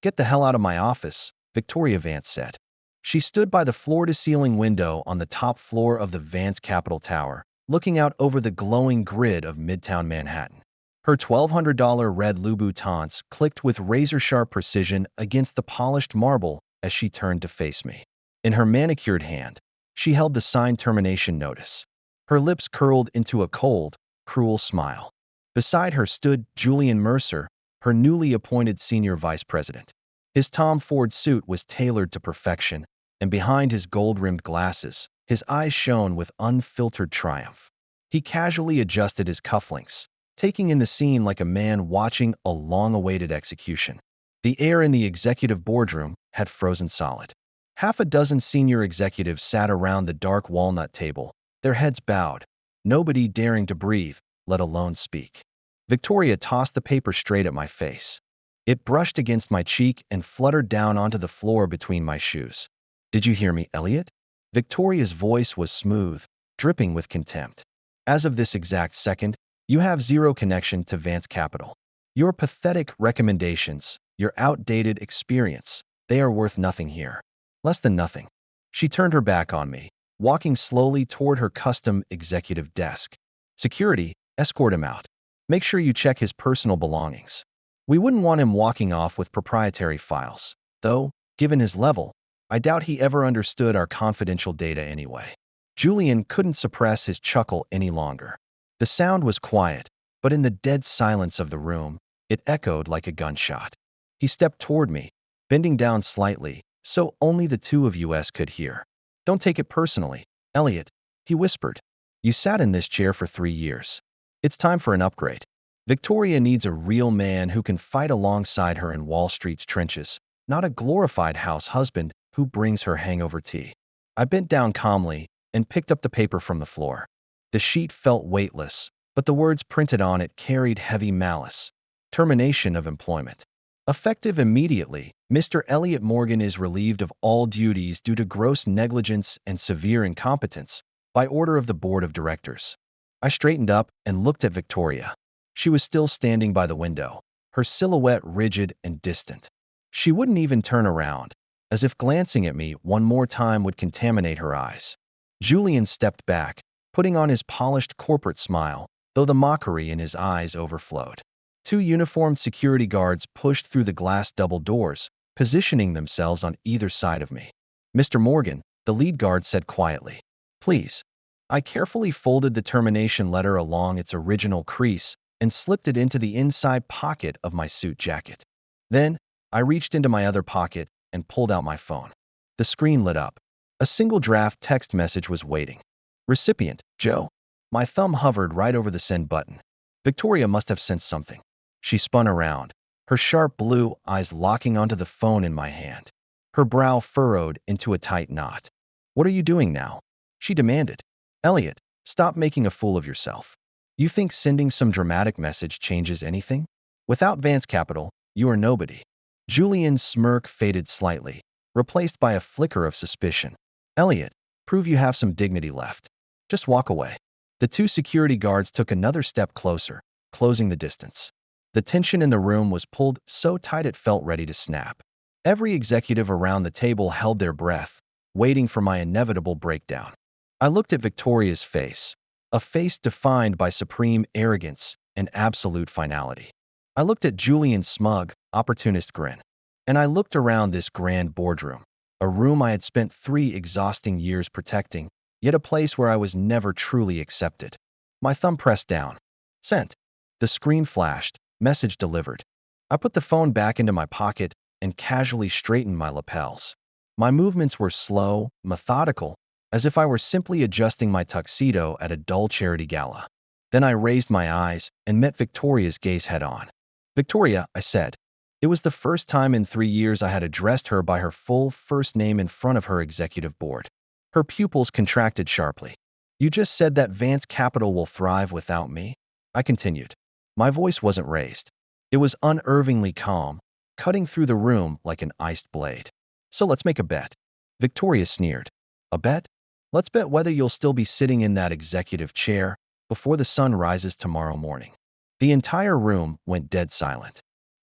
"Get the hell out of my office," Victoria Vance said. She stood by the floor-to-ceiling window on the top floor of the Vance Capitol Tower, looking out over the glowing grid of Midtown Manhattan. Her $1,200 red Louboutins clicked with razor-sharp precision against the polished marble as she turned to face me. In her manicured hand, she held the signed termination notice. Her lips curled into a cold, cruel smile. Beside her stood Julian Mercer, her newly appointed senior vice president. His Tom Ford suit was tailored to perfection, and behind his gold-rimmed glasses, his eyes shone with unfiltered triumph. He casually adjusted his cufflinks, taking in the scene like a man watching a long-awaited execution. The air in the executive boardroom had frozen solid. Half a dozen senior executives sat around the dark walnut table, their heads bowed, nobody daring to breathe, let alone speak. Victoria tossed the paper straight at my face. It brushed against my cheek and fluttered down onto the floor between my shoes. "Did you hear me, Elliot?" Victoria's voice was smooth, dripping with contempt. "As of this exact second, you have zero connection to Vance Capital. Your pathetic recommendations, your outdated experience, they are worth nothing here. Less than nothing." She turned her back on me, walking slowly toward her custom executive desk. "Security, escort him out. Make sure you check his personal belongings. We wouldn't want him walking off with proprietary files, though, given his level, I doubt he ever understood our confidential data anyway." Julian couldn't suppress his chuckle any longer. The sound was quiet, but in the dead silence of the room, it echoed like a gunshot. He stepped toward me, bending down slightly, so only the two of us could hear. "Don't take it personally, Elliot," he whispered. "You sat in this chair for 3 years. It's time for an upgrade. Victoria needs a real man who can fight alongside her in Wall Street's trenches, not a glorified house husband who brings her hangover tea." I bent down calmly and picked up the paper from the floor. The sheet felt weightless, but the words printed on it carried heavy malice. Termination of employment. Effective immediately, Mr. Elliot Morgan is relieved of all duties due to gross negligence and severe incompetence by order of the board of directors. I straightened up and looked at Victoria. She was still standing by the window, her silhouette rigid and distant. She wouldn't even turn around, as if glancing at me one more time would contaminate her eyes. Julian stepped back, putting on his polished corporate smile, though the mockery in his eyes overflowed. 2 uniformed security guards pushed through the glass double doors, positioning themselves on either side of me. "Mr. Morgan," the lead guard said quietly. "Please." I carefully folded the termination letter along its original crease and slipped it into the inside pocket of my suit jacket. Then, I reached into my other pocket and pulled out my phone. The screen lit up. A single draft text message was waiting. "Recipient, Joe." My thumb hovered right over the send button. Victoria must have sensed something. She spun around, her sharp blue eyes locking onto the phone in my hand. Her brow furrowed into a tight knot. "What are you doing now?" she demanded. "Elliot, stop making a fool of yourself. You think sending some dramatic message changes anything? Without Vance Capital, you are nobody." Julian's smirk faded slightly, replaced by a flicker of suspicion. "Elliot, prove you have some dignity left. Just walk away." The 2 security guards took another step closer, closing the distance. The tension in the room was pulled so tight it felt ready to snap. Every executive around the table held their breath, waiting for my inevitable breakdown. I looked at Victoria's face, a face defined by supreme arrogance and absolute finality. I looked at Julian's smug, opportunist grin. And I looked around this grand boardroom, a room I had spent 3 exhausting years protecting, yet a place where I was never truly accepted. My thumb pressed down. Sent. The screen flashed, message delivered. I put the phone back into my pocket and casually straightened my lapels. My movements were slow, methodical, as if I were simply adjusting my tuxedo at a dull charity gala. Then I raised my eyes and met Victoria's gaze head-on. "Victoria," I said. It was the first time in 3 years I had addressed her by her full first name in front of her executive board. Her pupils contracted sharply. "You just said that Vance Capital will thrive without me?" I continued. My voice wasn't raised. It was unervingly calm, cutting through the room like an iced blade. "So let's make a bet." Victoria sneered. "A bet? Let's bet whether you'll still be sitting in that executive chair before the sun rises tomorrow morning." The entire room went dead silent.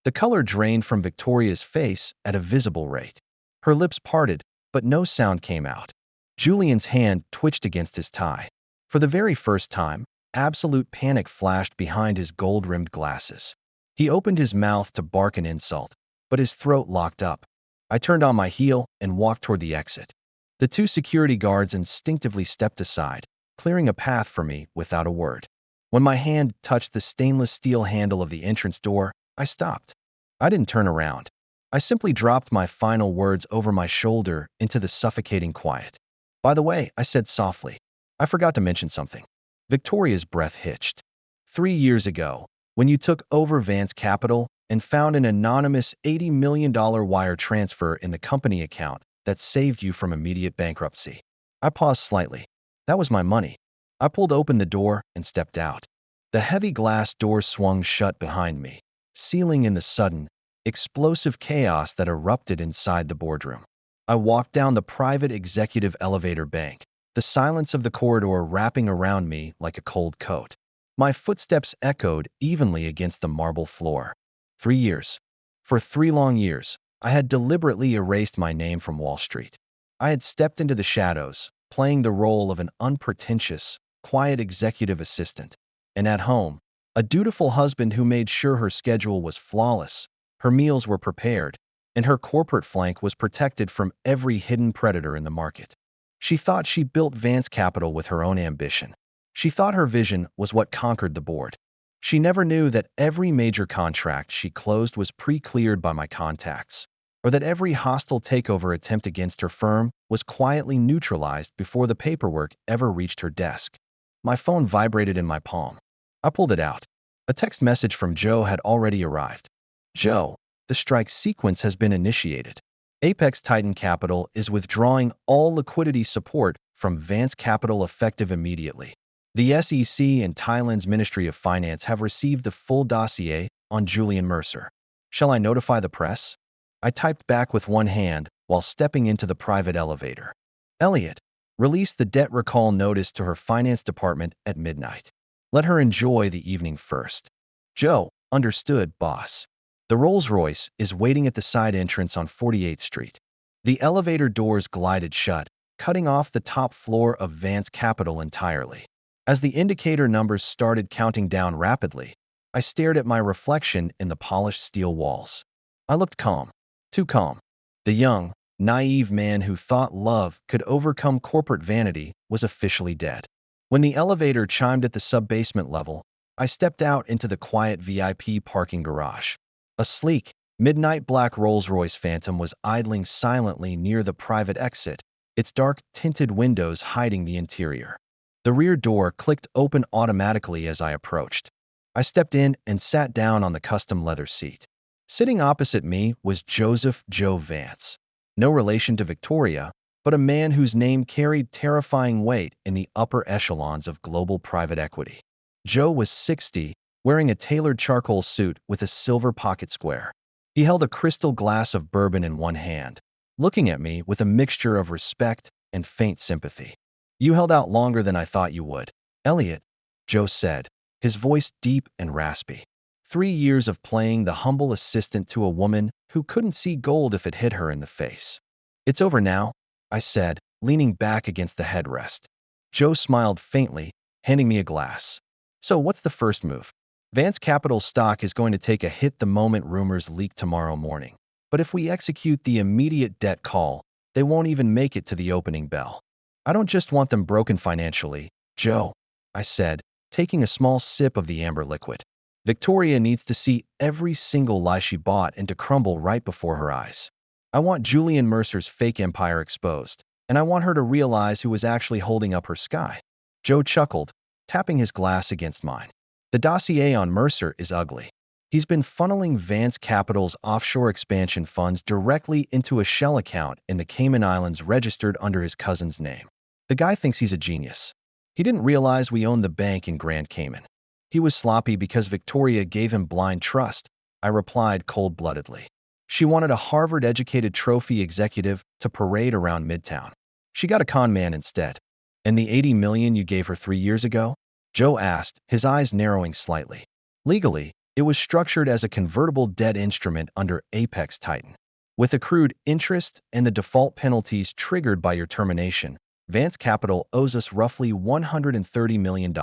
The color drained from Victoria's face at a visible rate. Her lips parted, but no sound came out. Julian's hand twitched against his tie. For the very first time, absolute panic flashed behind his gold-rimmed glasses. He opened his mouth to bark an insult, but his throat locked up. I turned on my heel and walked toward the exit. The two security guards instinctively stepped aside, clearing a path for me without a word. When my hand touched the stainless steel handle of the entrance door, I stopped. I didn't turn around. I simply dropped my final words over my shoulder into the suffocating quiet. By the way, I said softly, I forgot to mention something. Victoria's breath hitched. 3 years ago, when you took over Vance Capital and found an anonymous $80 million wire transfer in the company account that saved you from immediate bankruptcy. I paused slightly. That was my money. I pulled open the door and stepped out. The heavy glass door swung shut behind me, sealing in the sudden, explosive chaos that erupted inside the boardroom. I walked down the private executive elevator bank, the silence of the corridor wrapping around me like a cold coat. My footsteps echoed evenly against the marble floor. 3 years. For 3 long years, I had deliberately erased my name from Wall Street. I had stepped into the shadows, playing the role of an unpretentious, quiet executive assistant. And at home, a dutiful husband who made sure her schedule was flawless, her meals were prepared, and her corporate flank was protected from every hidden predator in the market. She thought she built Vance Capital with her own ambition. She thought her vision was what conquered the board. She never knew that every major contract she closed was pre-cleared by my contacts, or that every hostile takeover attempt against her firm was quietly neutralized before the paperwork ever reached her desk. My phone vibrated in my palm. I pulled it out. A text message from Joe had already arrived. Joe, the strike sequence has been initiated. Apex Titan Capital is withdrawing all liquidity support from Vance Capital effective immediately. The SEC and Thailand's Ministry of Finance have received the full dossier on Julian Mercer. Shall I notify the press? I typed back with one hand while stepping into the private elevator. Elliot, release the debt recall notice to her finance department at midnight. Let her enjoy the evening first. Joe, understood, boss. The Rolls-Royce is waiting at the side entrance on 48th Street. The elevator doors glided shut, cutting off the top floor of Vance Capital entirely. As the indicator numbers started counting down rapidly, I stared at my reflection in the polished steel walls. I looked calm, too calm. The young, naive man who thought love could overcome corporate vanity was officially dead. When the elevator chimed at the sub-basement level, I stepped out into the quiet VIP parking garage. A sleek, midnight black Rolls-Royce Phantom was idling silently near the private exit, its dark, tinted windows hiding the interior. The rear door clicked open automatically as I approached. I stepped in and sat down on the custom leather seat. Sitting opposite me was Joseph "Joe" Vance. No relation to Victoria, but a man whose name carried terrifying weight in the upper echelons of global private equity. Joe was 60, wearing a tailored charcoal suit with a silver pocket square. He held a crystal glass of bourbon in one hand, looking at me with a mixture of respect and faint sympathy. You held out longer than I thought you would, Elliot, Joe said, his voice deep and raspy. 3 years of playing the humble assistant to a woman who couldn't see gold if it hit her in the face. It's over now, I said, leaning back against the headrest. Joe smiled faintly, handing me a glass. So what's the first move? Vance Capital stock is going to take a hit the moment rumors leak tomorrow morning. But if we execute the immediate debt call, they won't even make it to the opening bell. I don't just want them broken financially, Joe, I said, taking a small sip of the amber liquid. Victoria needs to see every single lie she bought and to crumble right before her eyes. I want Julian Mercer's fake empire exposed, and I want her to realize who was actually holding up her sky. Joe chuckled, tapping his glass against mine. The dossier on Mercer is ugly. He's been funneling Vance Capital's offshore expansion funds directly into a shell account in the Cayman Islands registered under his cousin's name. The guy thinks he's a genius. He didn't realize we owned the bank in Grand Cayman. He was sloppy because Victoria gave him blind trust, I replied cold-bloodedly. She wanted a Harvard-educated trophy executive to parade around Midtown. She got a con man instead. And the $80 million you gave her 3 years ago? Joe asked, his eyes narrowing slightly. Legally, It was structured as a convertible debt instrument under Apex Titan. With accrued interest and the default penalties triggered by your termination, Vance Capital owes us roughly $130 million.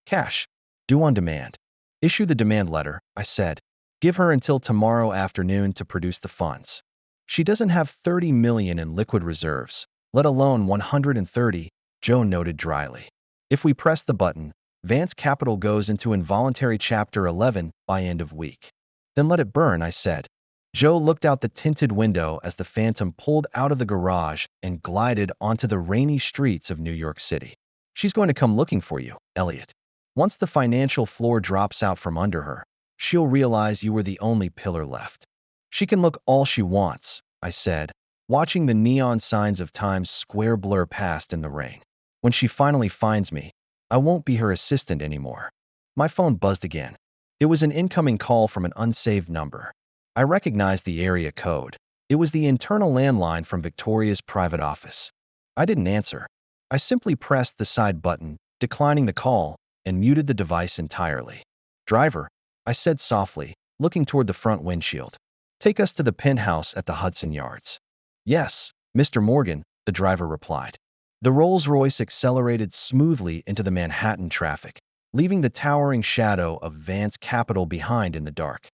Cash, due on demand. Issue the demand letter, I said. Give her until tomorrow afternoon to produce the funds. She doesn't have 30 million in liquid reserves, let alone 130, Joe noted dryly. If we press the button, Vance Capital goes into involuntary Chapter 11 by end of week. Then let it burn, I said. Joe looked out the tinted window as the Phantom pulled out of the garage and glided onto the rainy streets of New York City. She's going to come looking for you, Elliot. Once the financial floor drops out from under her, she'll realize you were the only pillar left. She can look all she wants, I said, watching the neon signs of Times Square blur past in the rain. When she finally finds me, I won't be her assistant anymore. My phone buzzed again. It was an incoming call from an unsaved number. I recognized the area code. It was the internal landline from Victoria's private office. I didn't answer. I simply pressed the side button, declining the call, and muted the device entirely. Driver, I said softly, looking toward the front windshield. Take us to the penthouse at the Hudson Yards. Yes, Mr. Morgan, the driver replied. The Rolls-Royce accelerated smoothly into the Manhattan traffic, leaving the towering shadow of Vance Capital behind in the dark.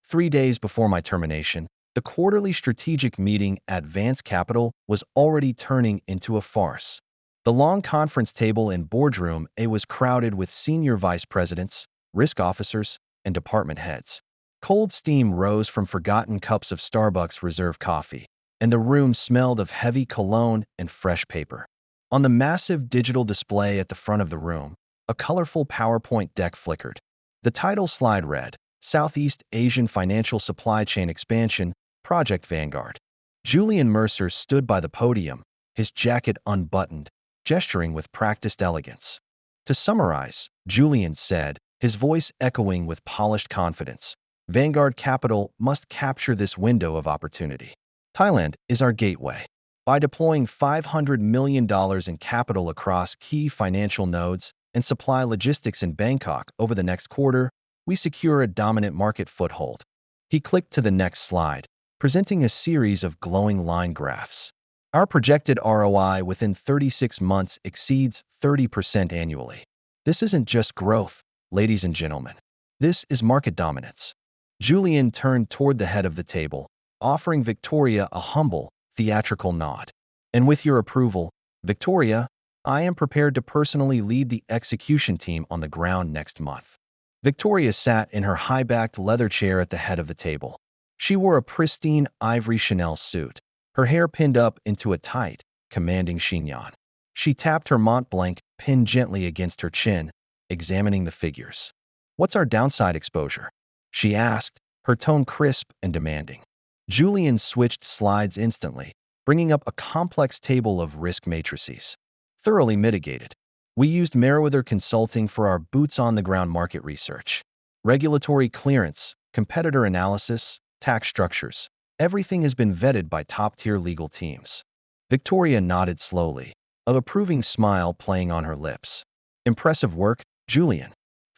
3 days before my termination, the quarterly strategic meeting at Vance Capital was already turning into a farce. The long conference table in boardroom A was crowded with senior vice presidents, risk officers, and department heads. Cold steam rose from forgotten cups of Starbucks reserve coffee, and the room smelled of heavy cologne and fresh paper. On the massive digital display at the front of the room, a colorful PowerPoint deck flickered. The title slide read, Southeast Asian Financial Supply Chain Expansion, Project Vanguard. Julian Mercer stood by the podium, his jacket unbuttoned, gesturing with practiced elegance. To summarize, Julian said, his voice echoing with polished confidence, Vanguard Capital must capture this window of opportunity. Thailand is our gateway. By deploying $500 million in capital across key financial nodes and supply logistics in Bangkok over the next quarter, we secure a dominant market foothold. He clicked to the next slide, presenting a series of glowing line graphs. Our projected ROI within 36 months exceeds 30% annually. This isn't just growth, ladies and gentlemen. This is market dominance. Julian turned toward the head of the table, offering Victoria a humble, theatrical nod. And with your approval, Victoria, I am prepared to personally lead the execution team on the ground next month. Victoria sat in her high-backed leather chair at the head of the table. She wore a pristine ivory Chanel suit, her hair pinned up into a tight, commanding chignon. She tapped her Mont Blanc pen gently against her chin, examining the figures. What's our downside exposure? She asked, her tone crisp and demanding. Julian switched slides instantly, bringing up a complex table of risk matrices. Thoroughly mitigated. We used Meriwether Consulting for our boots-on-the-ground market research. Regulatory clearance, competitor analysis, tax structures. Everything has been vetted by top-tier legal teams. Victoria nodded slowly, an approving smile playing on her lips. Impressive work, Julian.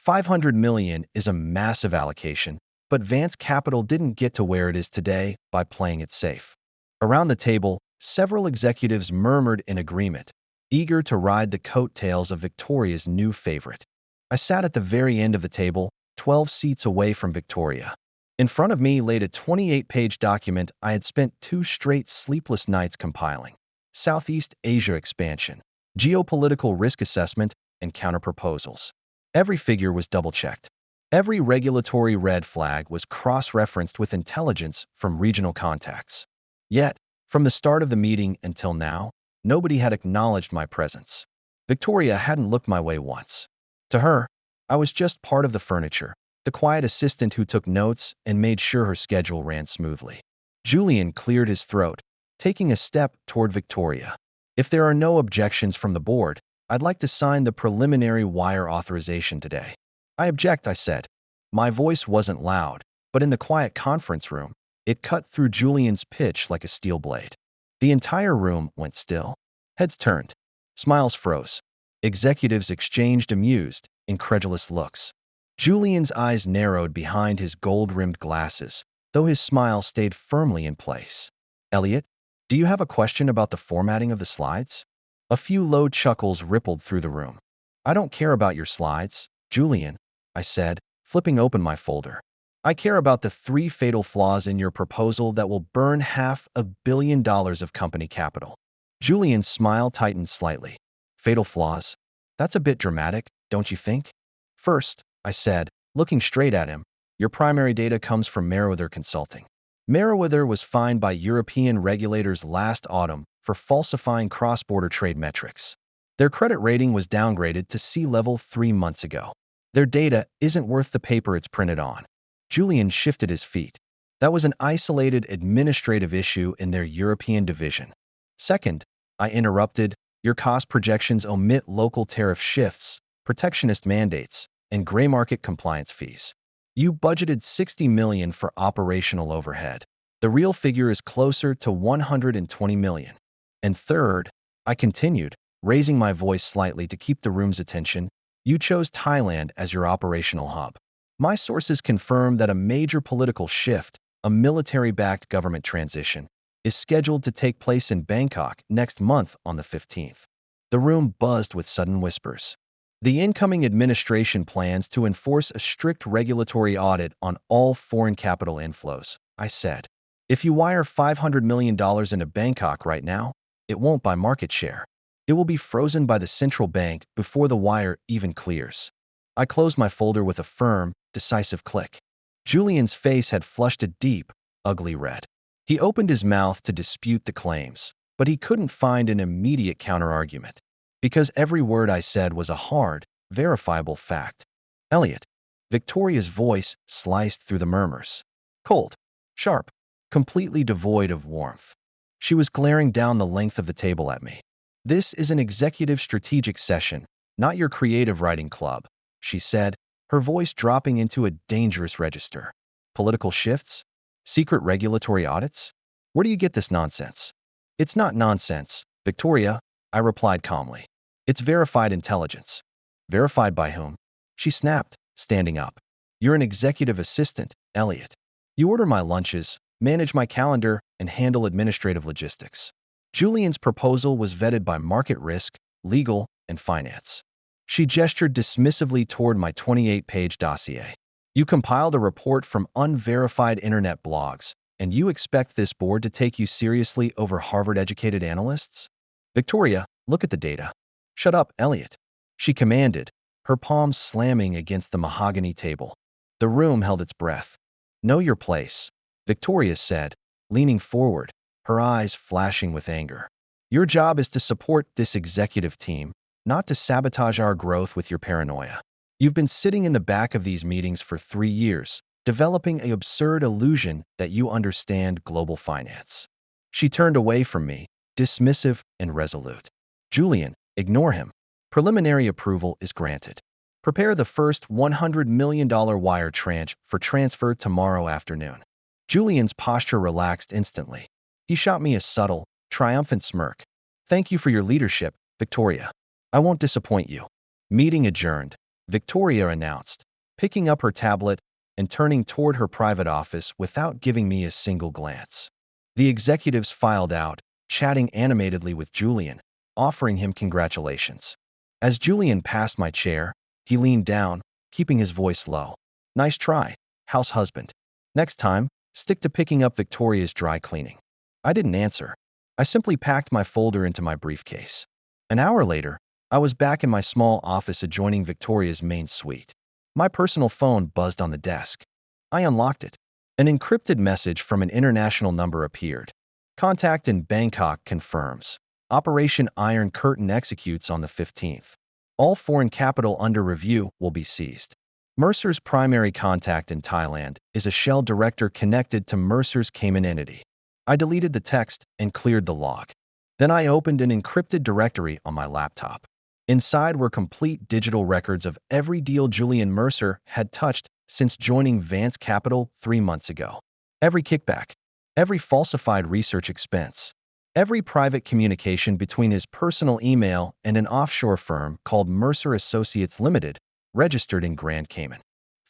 $500 million is a massive allocation, but Vance Capital didn't get to where it is today by playing it safe. Around the table, several executives murmured in agreement, eager to ride the coattails of Victoria's new favorite. I sat at the very end of the table, 12 seats away from Victoria. In front of me laid a 28-page document I had spent 2 straight sleepless nights compiling. Southeast Asia expansion, geopolitical risk assessment, and counterproposals. Every figure was double-checked. Every regulatory red flag was cross-referenced with intelligence from regional contacts. Yet, from the start of the meeting until now, nobody had acknowledged my presence. Victoria hadn't looked my way once. To her, I was just part of the furniture, the quiet assistant who took notes and made sure her schedule ran smoothly. Julian cleared his throat, taking a step toward Victoria. If there are no objections from the board, I'd like to sign the preliminary wire authorization today. I object, I said. My voice wasn't loud, but in the quiet conference room, it cut through Julian's pitch like a steel blade. The entire room went still. Heads turned. Smiles froze. Executives exchanged amused, incredulous looks. Julian's eyes narrowed behind his gold-rimmed glasses, though his smile stayed firmly in place. Elliot, do you have a question about the formatting of the slides? A few low chuckles rippled through the room. I don't care about your slides, Julian, I said, flipping open my folder. I care about the 3 fatal flaws in your proposal that will burn $500 million of company capital. Julian's smile tightened slightly. Fatal flaws? That's a bit dramatic, don't you think? First, I said, looking straight at him, your primary data comes from Meriwether Consulting. Meriwether was fined by European regulators last autumn for falsifying cross-border trade metrics. Their credit rating was downgraded to C level 3 months ago. Their data isn't worth the paper it's printed on. Julian shifted his feet. That was an isolated administrative issue in their European division. Second, I interrupted, your cost projections omit local tariff shifts, protectionist mandates, and gray market compliance fees. You budgeted $60 million for operational overhead. The real figure is closer to $120 million. And third, I continued, raising my voice slightly to keep the room's attention, you chose Thailand as your operational hub. My sources confirm that a major political shift, a military-backed government transition, is scheduled to take place in Bangkok next month on the 15th. The room buzzed with sudden whispers. The incoming administration plans to enforce a strict regulatory audit on all foreign capital inflows, I said. If you wire $500 million into Bangkok right now, it won't buy market share. It will be frozen by the central bank before the wire even clears. I closed my folder with a firm, decisive click. Julian's face had flushed a deep, ugly red. He opened his mouth to dispute the claims, but he couldn't find an immediate counterargument, because every word I said was a hard, verifiable fact. Elliot. Victoria's voice sliced through the murmurs. Cold, sharp, completely devoid of warmth. She was glaring down the length of the table at me. This is an executive strategic session, not your creative writing club, she said, her voice dropping into a dangerous register. Political shifts? Secret regulatory audits? Where do you get this nonsense? It's not nonsense, Victoria, I replied calmly. It's verified intelligence. Verified by whom? She snapped, standing up. You're an executive assistant, Elliot. You order my lunches, manage my calendar, and handle administrative logistics. Julian's proposal was vetted by market risk, legal, and finance. She gestured dismissively toward my 28-page dossier. You compiled a report from unverified internet blogs, and you expect this board to take you seriously over Harvard-educated analysts? Victoria, look at the data. Shut up, Elliot, she commanded, her palms slamming against the mahogany table. The room held its breath. Know your place, Victoria said, leaning forward, her eyes flashing with anger. Your job is to support this executive team, not to sabotage our growth with your paranoia. You've been sitting in the back of these meetings for 3 years, developing an absurd illusion that you understand global finance. She turned away from me, dismissive and resolute. Julian, ignore him. Preliminary approval is granted. Prepare the first $100 million wire tranche for transfer tomorrow afternoon. Julian's posture relaxed instantly. He shot me a subtle, triumphant smirk. Thank you for your leadership, Victoria. I won't disappoint you. Meeting adjourned, Victoria announced, picking up her tablet and turning toward her private office without giving me a single glance. The executives filed out, chatting animatedly with Julian, offering him congratulations. As Julian passed my chair, he leaned down, keeping his voice low. Nice try, house husband. Next time, stick to picking up Victoria's dry cleaning. I didn't answer. I simply packed my folder into my briefcase. An hour later, I was back in my small office adjoining Victoria's main suite. My personal phone buzzed on the desk. I unlocked it. An encrypted message from an international number appeared. Contact in Bangkok confirms. Operation Iron Curtain executes on the 15th. All foreign capital under review will be seized. Mercer's primary contact in Thailand is a Shell director connected to Mercer's Cayman entity. I deleted the text and cleared the log. Then I opened an encrypted directory on my laptop. Inside were complete digital records of every deal Julian Mercer had touched since joining Vance Capital 3 months ago. Every kickback, every falsified research expense, every private communication between his personal email and an offshore firm called Mercer Associates Limited, registered in Grand Cayman.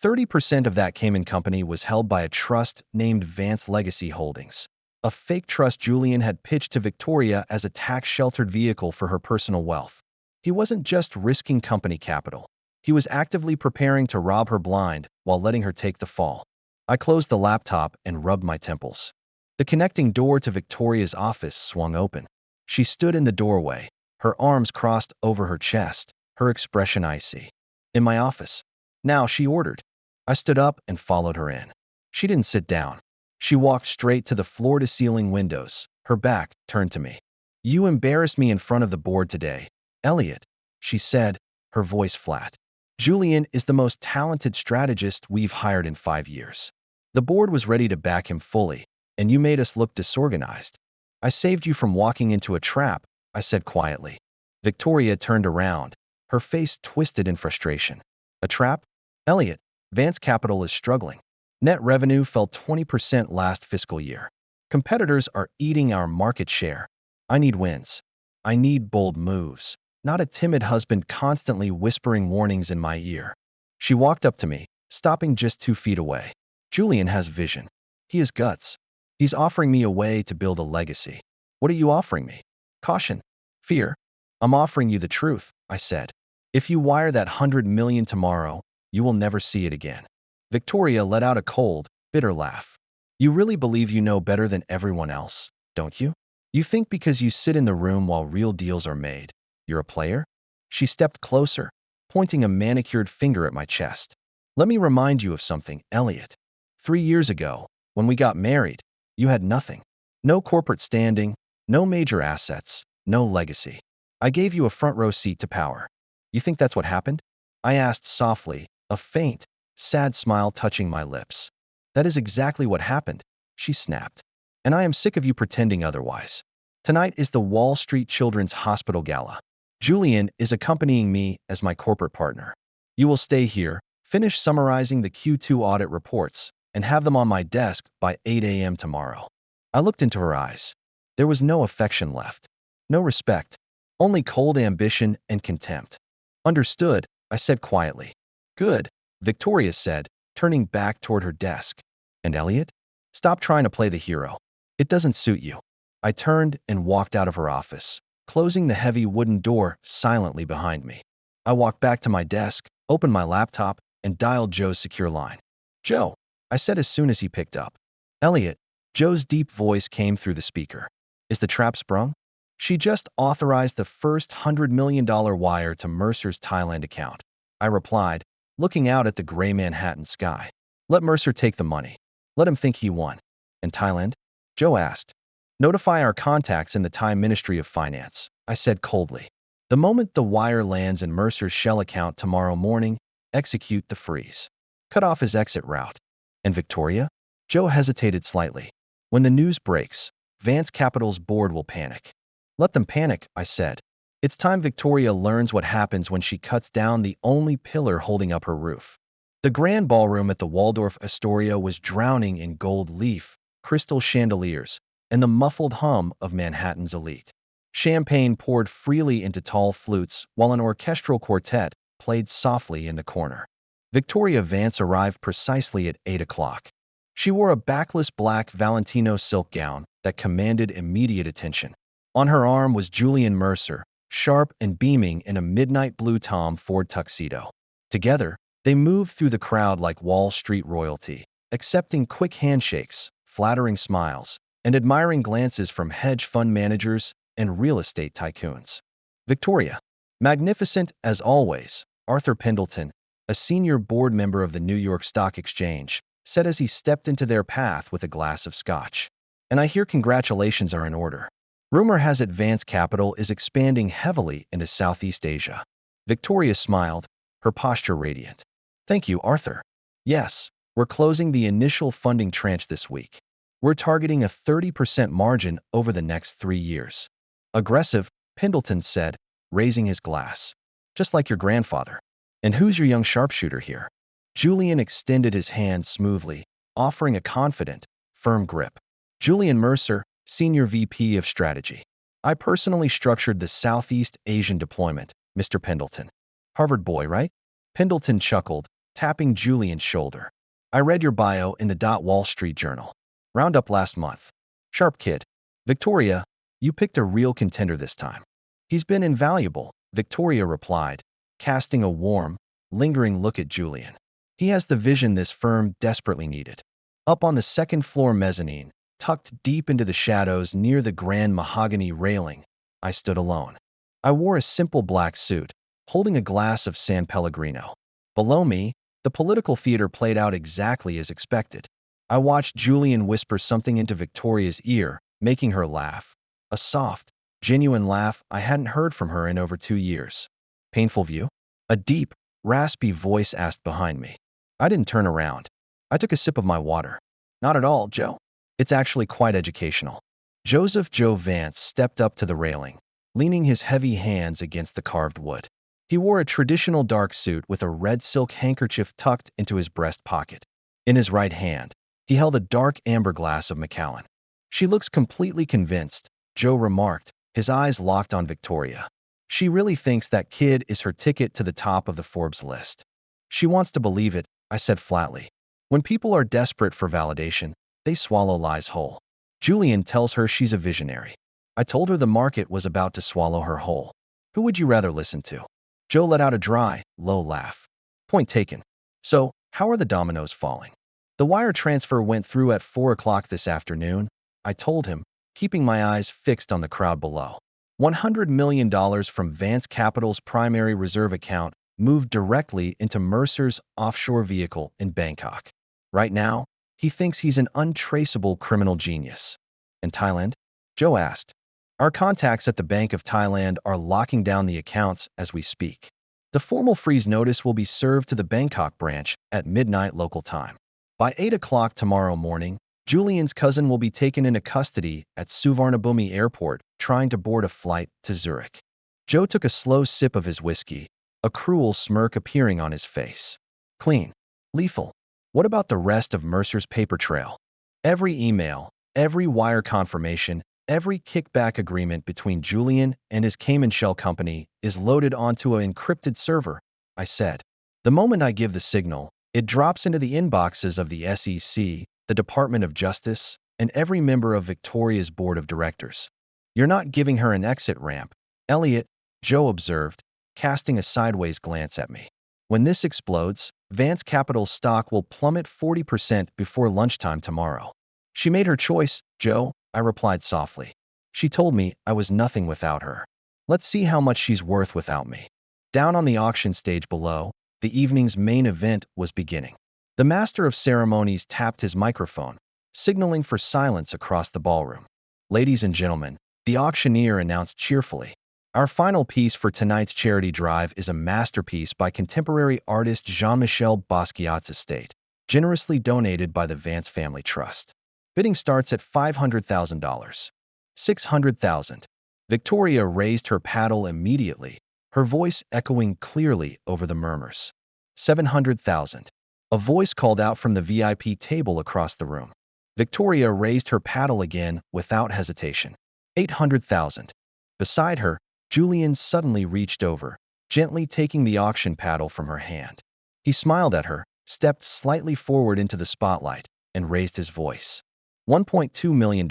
30% of that Cayman company was held by a trust named Vance Legacy Holdings, a fake trust Julian had pitched to Victoria as a tax-sheltered vehicle for her personal wealth. He wasn't just risking company capital. He was actively preparing to rob her blind while letting her take the fall. I closed the laptop and rubbed my temples. The connecting door to Victoria's office swung open. She stood in the doorway, her arms crossed over her chest, her expression icy. "In my office." "Now," she ordered. I stood up and followed her in. She didn't sit down. She walked straight to the floor-to-ceiling windows, her back turned to me. "You embarrassed me in front of the board today, Elliot," she said, her voice flat. "Julian is the most talented strategist we've hired in 5 years. The board was ready to back him fully, and you made us look disorganized. I saved you from walking into a trap," I said quietly. Victoria turned around, her face twisted in frustration. "A trap? Elliot, Vance Capital is struggling. Net revenue fell 20% last fiscal year. Competitors are eating our market share. I need wins. I need bold moves, not a timid husband constantly whispering warnings in my ear." She walked up to me, stopping just 2 feet away. "Julian has vision. He has guts. He's offering me a way to build a legacy." "What are you offering me?" "Caution. Fear." "I'm offering you the truth," I said. "If you wire that 100 million tomorrow, you will never see it again." Victoria let out a cold, bitter laugh. "You really believe you know better than everyone else, don't you? You think because you sit in the room while real deals are made, you're a player?" She stepped closer, pointing a manicured finger at my chest. "Let me remind you of something, Elliot. 3 years ago, when we got married, you had nothing. No corporate standing, no major assets, no legacy. I gave you a front-row seat to power. You think that's what happened?" I asked softly, a faint, sad smile touching my lips. "That is exactly what happened," she snapped. "And I am sick of you pretending otherwise. Tonight is the Wall Street Children's Hospital Gala. Julian is accompanying me as my corporate partner. You will stay here, finish summarizing the Q2 audit reports, and have them on my desk by 8 a.m. tomorrow." I looked into her eyes. There was no affection left, no respect, only cold ambition and contempt. "Understood," I said quietly. "Good," Victoria said, turning back toward her desk. "And Elliot? Stop trying to play the hero. It doesn't suit you." I turned and walked out of her office, closing the heavy wooden door silently behind me. I walked back to my desk, opened my laptop, and dialed Joe's secure line. "Joe," I said as soon as he picked up. "Elliot," Joe's deep voice came through the speaker. "Is the trap sprung?" "She just authorized the first $100 million wire to Mercer's Thailand account," I replied, looking out at the gray Manhattan sky. "Let Mercer take the money. Let him think he won." "And Thailand?" Joe asked. "Notify our contacts in the Thai Ministry of Finance," I said coldly. "The moment the wire lands in Mercer's shell account tomorrow morning, execute the freeze. Cut off his exit route." "And Victoria?" Joe hesitated slightly. "When the news breaks, Vance Capital's board will panic." "Let them panic," I said. "It's time Victoria learns what happens when she cuts down the only pillar holding up her roof." The grand ballroom at the Waldorf Astoria was drowning in gold leaf, crystal chandeliers, and the muffled hum of Manhattan's elite. Champagne poured freely into tall flutes while an orchestral quartet played softly in the corner. Victoria Vance arrived precisely at 8 o'clock. She wore a backless black Valentino silk gown that commanded immediate attention. On her arm was Julian Mercer, sharp and beaming in a midnight blue Tom Ford tuxedo. Together, they moved through the crowd like Wall Street royalty, accepting quick handshakes, flattering smiles, and admiring glances from hedge fund managers and real estate tycoons. Victoria, magnificent as always, Arthur Pendleton, a senior board member of the New York Stock Exchange, said as he stepped into their path with a glass of scotch. "And I hear congratulations are in order. Rumor has it Vance Capital is expanding heavily into Southeast Asia." Victoria smiled, her posture radiant. "Thank you, Arthur. Yes, we're closing the initial funding tranche this week. We're targeting a 30% margin over the next 3 years." "Aggressive," Pendleton said, raising his glass. "Just like your grandfather." "And who's your young sharpshooter here?" Julian extended his hand smoothly, offering a confident, firm grip. "Julian Mercer, Senior VP of Strategy. I personally structured the Southeast Asian deployment, Mr. Pendleton." "Harvard boy, right?" Pendleton chuckled, tapping Julian's shoulder. I read your bio in the Wall Street Journal. Roundup last month. Sharp kid. Victoria, you picked a real contender this time. He's been invaluable, Victoria replied, casting a warm, lingering look at Julian. He has the vision this firm desperately needed. Up on the second-floor mezzanine, tucked deep into the shadows near the grand mahogany railing, I stood alone. I wore a simple black suit, holding a glass of San Pellegrino. Below me, the political theater played out exactly as expected. I watched Julian whisper something into Victoria's ear, making her laugh. A soft, genuine laugh I hadn't heard from her in over 2 years. Painful view? A deep, raspy voice asked behind me. I didn't turn around. I took a sip of my water. Not at all, Joe. It's actually quite educational. Joseph Joe Vance stepped up to the railing, leaning his heavy hands against the carved wood. He wore a traditional dark suit with a red silk handkerchief tucked into his breast pocket. In his right hand, he held a dark amber glass of Macallan. She looks completely convinced, Joe remarked, his eyes locked on Victoria. She really thinks that kid is her ticket to the top of the Forbes list. She wants to believe it, I said flatly. When people are desperate for validation, they swallow lies whole. Julian tells her she's a visionary. I told her the market was about to swallow her whole. Who would you rather listen to? Joe let out a dry, low laugh. Point taken. So, how are the dominoes falling? The wire transfer went through at 4 o'clock this afternoon, I told him, keeping my eyes fixed on the crowd below. $100 million from Vance Capital's primary reserve account moved directly into Mercer's offshore vehicle in Bangkok. Right now, he thinks he's an untraceable criminal genius. In Thailand? Joe asked. Our contacts at the Bank of Thailand are locking down the accounts as we speak. The formal freeze notice will be served to the Bangkok branch at midnight local time. By 8 o'clock tomorrow morning, Julian's cousin will be taken into custody at Suvarnabhumi Airport, trying to board a flight to Zurich. Joe took a slow sip of his whiskey, a cruel smirk appearing on his face. Clean. Lethal. What about the rest of Mercer's paper trail? Every email, every wire confirmation, every kickback agreement between Julian and his Cayman Shell company is loaded onto an encrypted server, I said. The moment I give the signal, it drops into the inboxes of the SEC, the Department of Justice, and every member of Victoria's board of directors. You're not giving her an exit ramp, Elliot, Joe observed, casting a sideways glance at me. When this explodes, Vance Capital's stock will plummet 40% before lunchtime tomorrow. She made her choice, Joe, I replied softly. She told me I was nothing without her. Let's see how much she's worth without me. Down on the auction stage below, the evening's main event was beginning. The master of ceremonies tapped his microphone, signaling for silence across the ballroom. Ladies and gentlemen, the auctioneer announced cheerfully, our final piece for tonight's charity drive is a masterpiece by contemporary artist Jean-Michel Basquiat's estate, generously donated by the Vance Family Trust. Bidding starts at $500,000. $600,000. Victoria raised her paddle immediately, her voice echoing clearly over the murmurs. $700,000. A voice called out from the VIP table across the room. Victoria raised her paddle again without hesitation. $800,000. Beside her, Julian suddenly reached over, gently taking the auction paddle from her hand. He smiled at her, stepped slightly forward into the spotlight, and raised his voice. $1.2 million.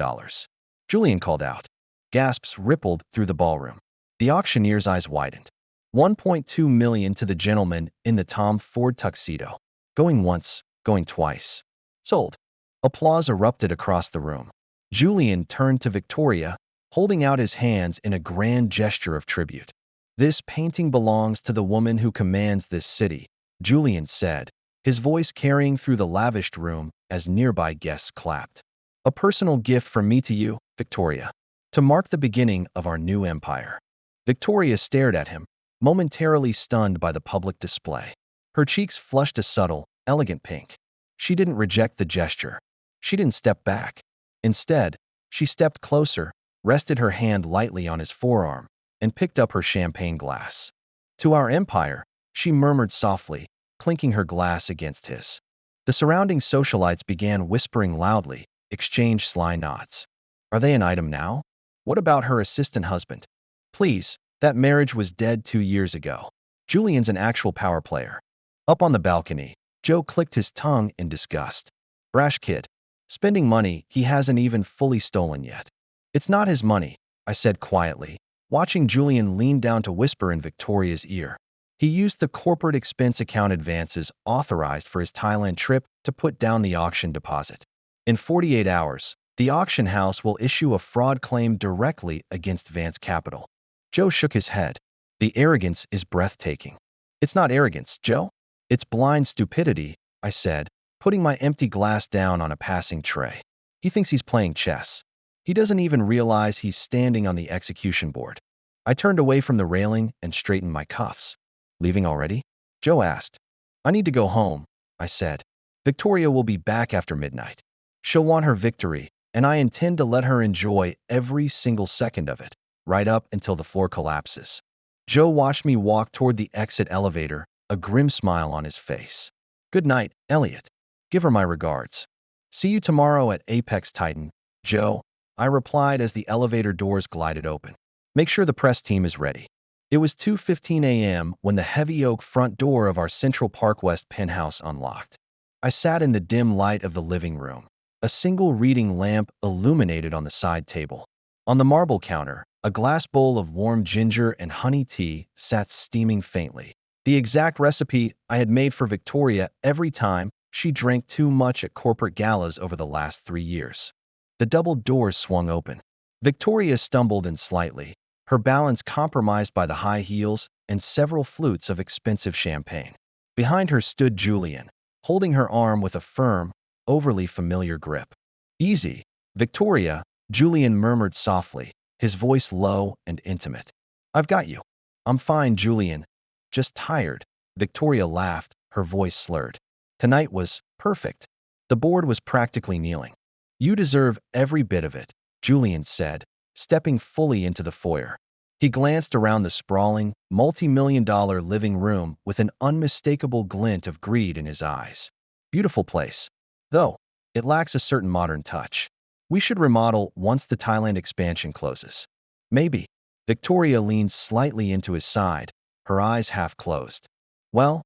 Julian called out. Gasps rippled through the ballroom. The auctioneer's eyes widened. $1.2 million to the gentleman in the Tom Ford tuxedo. Going once, going twice. Sold. Applause erupted across the room. Julian turned to Victoria, holding out his hands in a grand gesture of tribute. This painting belongs to the woman who commands this city, Julian said, his voice carrying through the lavished room as nearby guests clapped. A personal gift from me to you, Victoria, to mark the beginning of our new empire. Victoria stared at him, momentarily stunned by the public display. Her cheeks flushed a subtle, elegant pink. She didn't reject the gesture. She didn't step back. Instead, she stepped closer, rested her hand lightly on his forearm, and picked up her champagne glass. To our empire, she murmured softly, clinking her glass against his. The surrounding socialites began whispering loudly, exchanged sly nods. Are they an item now? What about her assistant husband? Please, that marriage was dead 2 years ago. Julian's an actual power player. Up on the balcony, Joe clicked his tongue in disgust. Brash kid. Spending money he hasn't even fully stolen yet. It's not his money, I said quietly, watching Julian lean down to whisper in Victoria's ear. He used the corporate expense account advances authorized for his Thailand trip to put down the auction deposit. In 48 hours, the auction house will issue a fraud claim directly against Vance Capital. Joe shook his head. The arrogance is breathtaking. It's not arrogance, Joe. It's blind stupidity, I said, putting my empty glass down on a passing tray. He thinks he's playing chess. He doesn't even realize he's standing on the execution board. I turned away from the railing and straightened my cuffs. Leaving already? Joe asked. I need to go home, I said. Victoria will be back after midnight. She'll want her victory, and I intend to let her enjoy every single second of it, right up until the floor collapses. Joe watched me walk toward the exit elevator, a grim smile on his face. Good night, Elliot. Give her my regards. See you tomorrow at Apex Titan, Joe, I replied as the elevator doors glided open. Make sure the press team is ready. It was 2:15 a.m. when the heavy oak front door of our Central Park West penthouse unlocked. I sat in the dim light of the living room. A single reading lamp illuminated on the side table. On the marble counter, a glass bowl of warm ginger and honey tea sat steaming faintly. The exact recipe I had made for Victoria every time she drank too much at corporate galas over the last 3 years. The double doors swung open. Victoria stumbled in slightly, her balance compromised by the high heels and several flutes of expensive champagne. Behind her stood Julian, holding her arm with a firm, overly familiar grip. Easy, Victoria, Julian murmured softly, his voice low and intimate. I've got you. I'm fine, Julian. Just tired. Victoria laughed, her voice slurred. Tonight was perfect. The board was practically kneeling. You deserve every bit of it, Julian said, stepping fully into the foyer. He glanced around the sprawling, multi-million-dollar living room with an unmistakable glint of greed in his eyes. Beautiful place. Though, it lacks a certain modern touch. We should remodel once the Thailand expansion closes. Maybe. Victoria leaned slightly into his side, her eyes half closed. Well,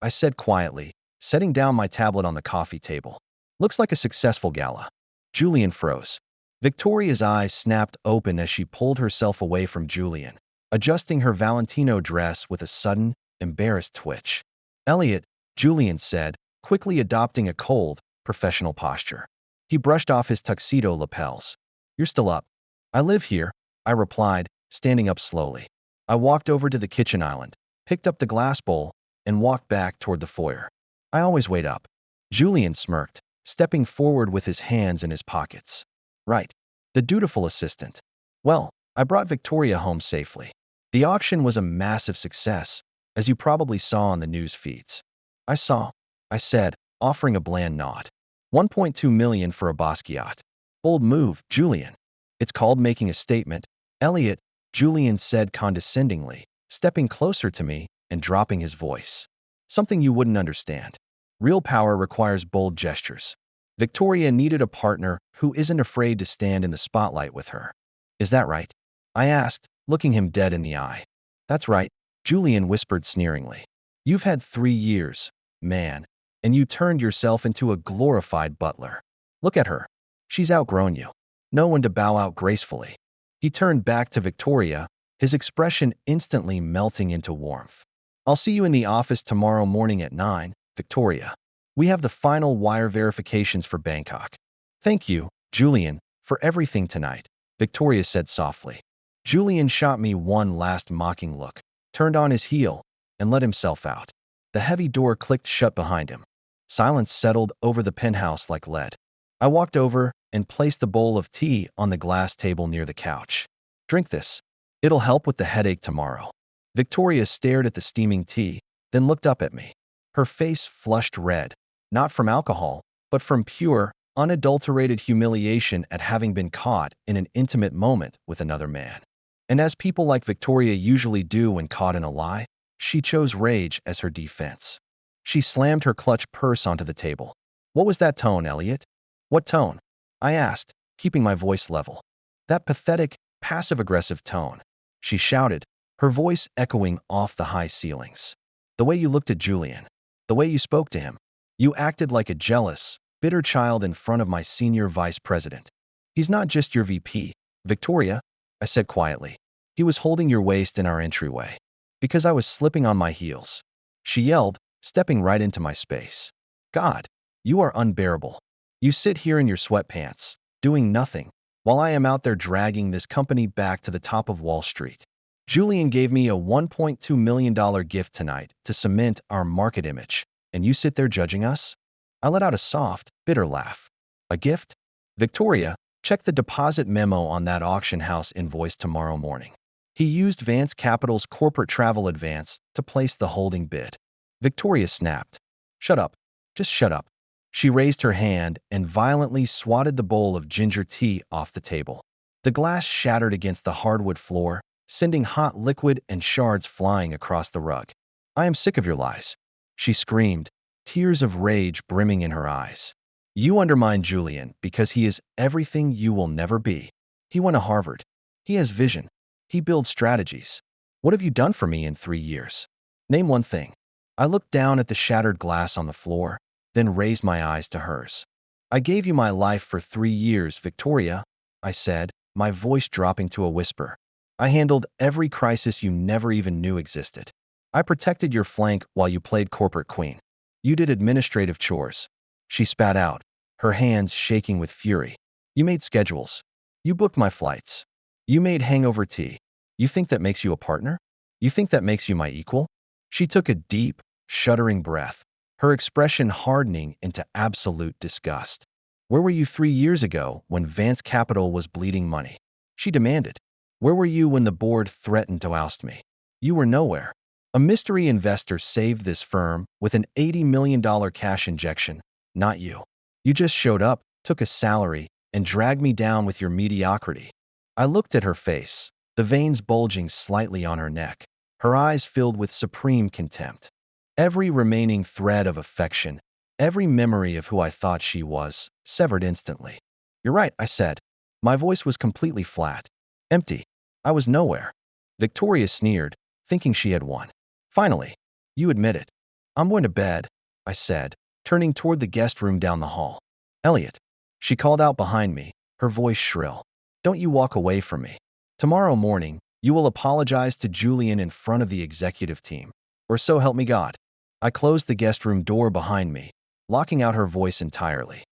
I said quietly, setting down my tablet on the coffee table. Looks like a successful gala. Julian froze. Victoria's eyes snapped open as she pulled herself away from Julian, adjusting her Valentino dress with a sudden, embarrassed twitch. Elliot, Julian said, quickly adopting a cold, professional posture. He brushed off his tuxedo lapels. You're still up. I live here, I replied, standing up slowly. I walked over to the kitchen island, picked up the glass bowl, and walked back toward the foyer. I always wait up. Julian smirked, stepping forward with his hands in his pockets. Right. The dutiful assistant. Well, I brought Victoria home safely. The auction was a massive success, as you probably saw on the news feeds. I saw, I said, offering a bland nod. 1.2 million for a Basquiat. Bold move, Julian. It's called making a statement. Elliot, Julian said condescendingly, stepping closer to me and dropping his voice. Something you wouldn't understand. Real power requires bold gestures. Victoria needed a partner who isn't afraid to stand in the spotlight with her. Is that right? I asked, looking him dead in the eye. That's right, Julian whispered sneeringly. You've had 3 years, man, and you turned yourself into a glorified butler. Look at her. She's outgrown you. No one to bow out gracefully. He turned back to Victoria, his expression instantly melting into warmth. I'll see you in the office tomorrow morning at 9, Victoria. We have the final wire verifications for Bangkok. Thank you, Julian, for everything tonight, Victoria said softly. Julian shot me one last mocking look, turned on his heel, and let himself out. The heavy door clicked shut behind him. Silence settled over the penthouse like lead. I walked over and placed the bowl of tea on the glass table near the couch. Drink this. It'll help with the headache tomorrow. Victoria stared at the steaming tea, then looked up at me. Her face flushed red, not from alcohol, but from pure, unadulterated humiliation at having been caught in an intimate moment with another man. And as people like Victoria usually do when caught in a lie, she chose rage as her defense. She slammed her clutch purse onto the table. What was that tone, Elliot? What tone? I asked, keeping my voice level. That pathetic, passive-aggressive tone. She shouted, her voice echoing off the high ceilings. The way you looked at Julian. The way you spoke to him. You acted like a jealous, bitter child in front of my senior vice president. He's not just your VP. Victoria, I said quietly. He was holding your waist in our entryway. Because I was slipping on my heels. She yelled, stepping right into my space. God, you are unbearable. You sit here in your sweatpants, doing nothing, while I am out there dragging this company back to the top of Wall Street. Julian gave me a $1.2 million gift tonight to cement our market image, and you sit there judging us? I let out a soft, bitter laugh. A gift? Victoria, check the deposit memo on that auction house invoice tomorrow morning. He used Vance Capital's corporate travel advance to place the holding bid. Victoria snapped. Shut up. Just shut up. She raised her hand and violently swatted the bowl of ginger tea off the table. The glass shattered against the hardwood floor, sending hot liquid and shards flying across the rug. I am sick of your lies. She screamed, tears of rage brimming in her eyes. You undermine Julian because he is everything you will never be. He went to Harvard. He has vision. He builds strategies. What have you done for me in 3 years? Name one thing. I looked down at the shattered glass on the floor, then raised my eyes to hers. I gave you my life for 3 years, Victoria, I said, my voice dropping to a whisper. I handled every crisis you never even knew existed. I protected your flank while you played corporate queen. You did administrative chores. She spat out, her hands shaking with fury. You made schedules. You booked my flights. You made hangover tea. You think that makes you a partner? You think that makes you my equal? She took a deep, shuddering breath, her expression hardening into absolute disgust. Where were you 3 years ago when Vance Capital was bleeding money? She demanded. Where were you when the board threatened to oust me? You were nowhere. A mystery investor saved this firm with an $80 million cash injection, not you. You just showed up, took a salary, and dragged me down with your mediocrity. I looked at her face, the veins bulging slightly on her neck, her eyes filled with supreme contempt. Every remaining thread of affection, every memory of who I thought she was, severed instantly. You're right, I said. My voice was completely flat, empty. I was nowhere. Victoria sneered, thinking she had won. Finally, you admit it. I'm going to bed, I said, turning toward the guest room down the hall. Elliot, she called out behind me, her voice shrill. Don't you walk away from me. Tomorrow morning, you will apologize to Julian in front of the executive team. Or so help me God. I closed the guest room door behind me, locking out her voice entirely.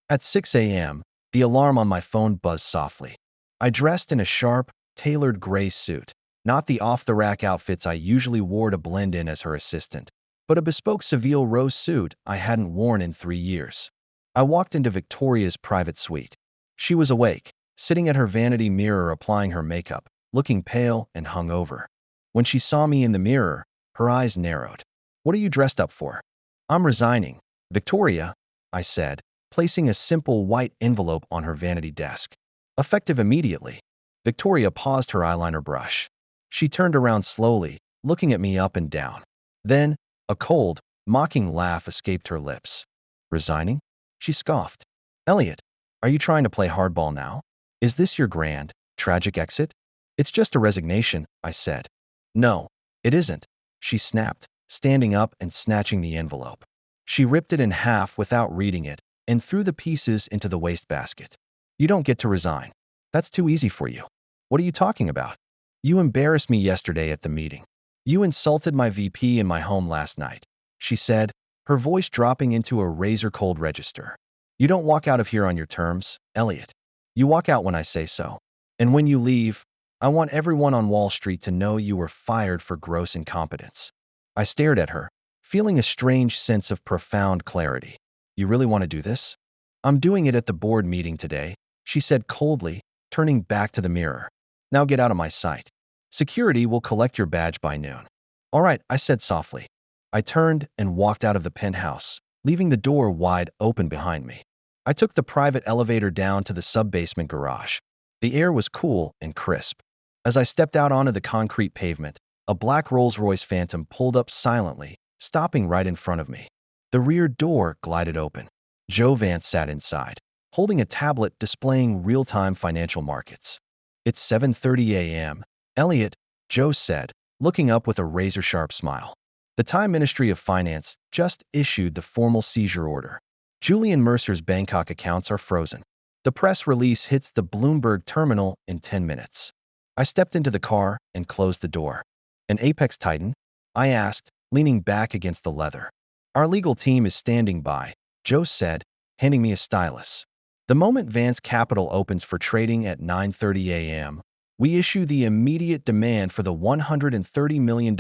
At 6 a.m., the alarm on my phone buzzed softly. I dressed in a sharp, tailored gray suit, not the off-the-rack outfits I usually wore to blend in as her assistant, but a bespoke Seville rose suit I hadn't worn in 3 years. I walked into Victoria's private suite. She was awake, sitting at her vanity mirror applying her makeup, looking pale and hungover. When she saw me in the mirror, her eyes narrowed. What are you dressed up for? I'm resigning. Victoria, I said, placing a simple white envelope on her vanity desk. Effective immediately. Victoria paused her eyeliner brush. She turned around slowly, looking at me up and down. Then, a cold, mocking laugh escaped her lips. Resigning? She scoffed. Elliot, are you trying to play hardball now? Is this your grand, tragic exit? It's just a resignation, I said. No, it isn't, she snapped, standing up and snatching the envelope. She ripped it in half without reading it and threw the pieces into the wastebasket. You don't get to resign. That's too easy for you. What are you talking about? You embarrassed me yesterday at the meeting. You insulted my VP in my home last night, she said, her voice dropping into a razor-cold register. You don't walk out of here on your terms, Elliot. You walk out when I say so. And when you leave, I want everyone on Wall Street to know you were fired for gross incompetence. I stared at her, feeling a strange sense of profound clarity. You really want to do this? I'm doing it at the board meeting today, she said coldly, turning back to the mirror. Now get out of my sight. Security will collect your badge by noon. All right, I said softly. I turned and walked out of the penthouse, leaving the door wide open behind me. I took the private elevator down to the sub-basement garage. The air was cool and crisp. As I stepped out onto the concrete pavement, a black Rolls-Royce Phantom pulled up silently, stopping right in front of me. The rear door glided open. Joe Vance sat inside, holding a tablet displaying real-time financial markets. It's 7:30 a.m., Elliot, Joe said, looking up with a razor-sharp smile. The Thai Ministry of Finance just issued the formal seizure order. Julian Mercer's Bangkok accounts are frozen. The press release hits the Bloomberg terminal in 10 minutes. I stepped into the car and closed the door. An Apex Titan? I asked, leaning back against the leather. Our legal team is standing by, Joe said, handing me a stylus. The moment Vance Capital opens for trading at 9:30 a.m., we issue the immediate demand for the $130 million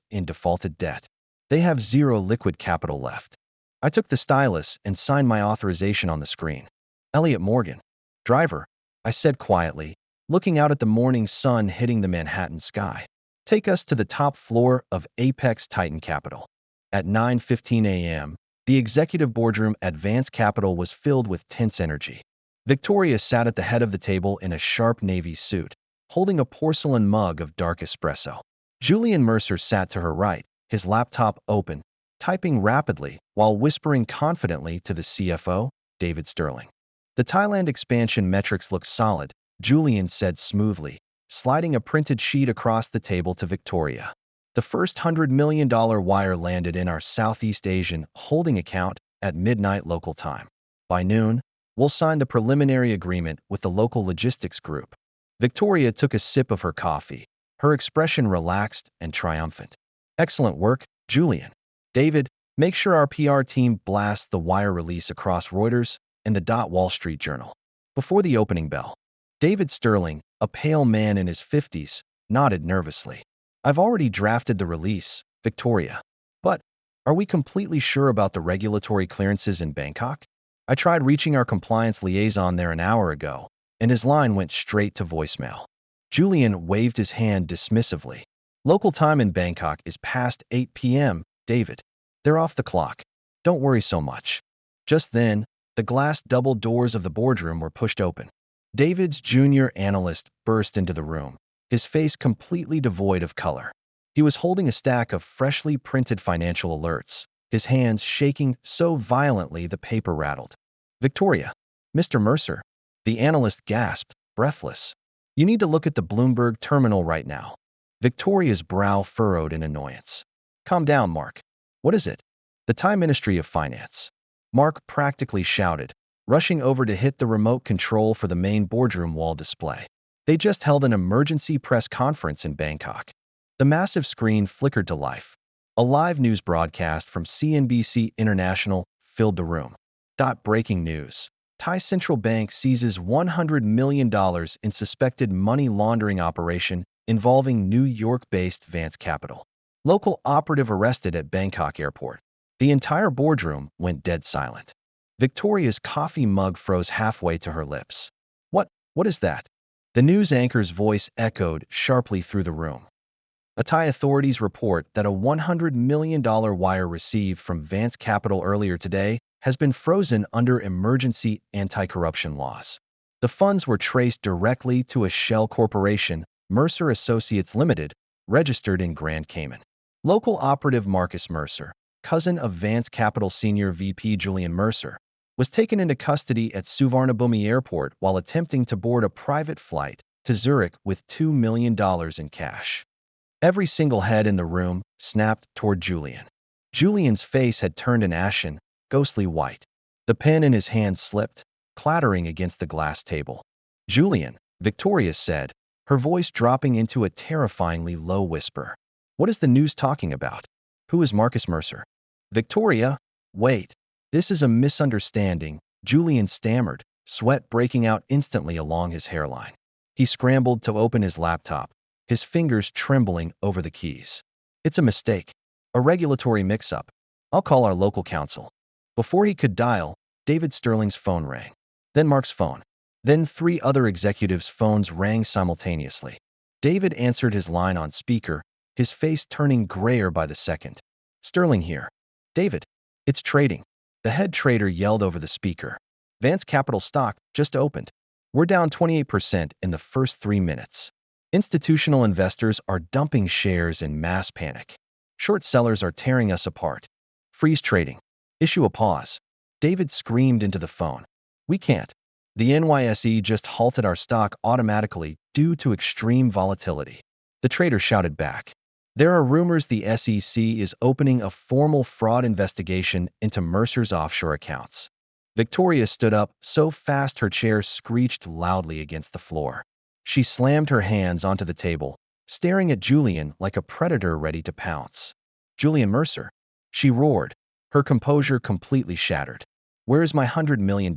in defaulted debt. They have zero liquid capital left. I took the stylus and signed my authorization on the screen. Elliot Morgan. Driver, I said quietly, looking out at the morning sun hitting the Manhattan sky. Take us to the top floor of Apex Titan Capital. At 9:15 a.m., the executive boardroom at Vance Capital was filled with tense energy. Victoria sat at the head of the table in a sharp navy suit, holding a porcelain mug of dark espresso. Julian Mercer sat to her right, his laptop open, typing rapidly while whispering confidently to the CFO, David Sterling. The Thailand expansion metrics look solid, Julian said smoothly, sliding a printed sheet across the table to Victoria. The first $100 million wire landed in our Southeast Asian holding account at midnight local time. By noon, we'll sign the preliminary agreement with the local logistics group. Victoria took a sip of her coffee, her expression relaxed and triumphant. Excellent work, Julian. David, make sure our PR team blasts the wire release across Reuters and the Wall Street Journal. Before the opening bell, David Sterling, a pale man in his 50s, nodded nervously. I've already drafted the release, Victoria. But are we completely sure about the regulatory clearances in Bangkok? I tried reaching our compliance liaison there an hour ago, and his line went straight to voicemail. Julian waved his hand dismissively. Local time in Bangkok is past 8 p.m., David. They're off the clock. Don't worry so much. Just then, the glass double doors of the boardroom were pushed open. David's junior analyst burst into the room, his face completely devoid of color. He was holding a stack of freshly printed financial alerts, his hands shaking so violently the paper rattled. Victoria, Mr. Mercer. The analyst gasped, breathless. You need to look at the Bloomberg terminal right now. Victoria's brow furrowed in annoyance. Calm down, Mark. What is it? The Thai Ministry of Finance. Mark practically shouted, rushing over to hit the remote control for the main boardroom wall display. They just held an emergency press conference in Bangkok. The massive screen flickered to life. A live news broadcast from CNBC International filled the room. Breaking news. Thai Central Bank seizes $100 million in suspected money laundering operation involving New York-based Vance Capital. Local operative arrested at Bangkok airport. The entire boardroom went dead silent. Victoria's coffee mug froze halfway to her lips. What is that? The news anchor's voice echoed sharply through the room. Thai authorities report that a $100 million wire received from Vance Capital earlier today has been frozen under emergency anti-corruption laws. The funds were traced directly to a shell corporation, Mercer Associates Limited, registered in Grand Cayman. Local operative Marcus Mercer, cousin of Vance Capital Senior VP Julian Mercer, was taken into custody at Suvarnabhumi Airport while attempting to board a private flight to Zurich with $2 million in cash. Every single head in the room snapped toward Julian. Julian's face had turned an ashen, ghostly white. The pen in his hand slipped, clattering against the glass table. Julian, Victoria said, her voice dropping into a terrifyingly low whisper. What is the news talking about? Who is Marcus Mercer? Victoria, wait. This is a misunderstanding, Julian stammered, sweat breaking out instantly along his hairline. He scrambled to open his laptop, his fingers trembling over the keys. It's a mistake. A regulatory mix-up. I'll call our local counsel. Before he could dial, David Sterling's phone rang. Then Mark's phone. Then 3 other executives' phones rang simultaneously. David answered his line on speaker, his face turning grayer by the second. Sterling here. David, it's trading. The head trader yelled over the speaker. Vance Capital stock just opened. We're down 28% in the first 3 minutes. Institutional investors are dumping shares in mass panic. Short sellers are tearing us apart. Freeze trading. Issue a pause. David screamed into the phone. We can't. The NYSE just halted our stock automatically due to extreme volatility. The trader shouted back. There are rumors the SEC is opening a formal fraud investigation into Mercer's offshore accounts. Victoria stood up so fast her chair screeched loudly against the floor. She slammed her hands onto the table, staring at Julian like a predator ready to pounce. "Julian Mercer," she roared, her composure completely shattered. "Where is my $100 million?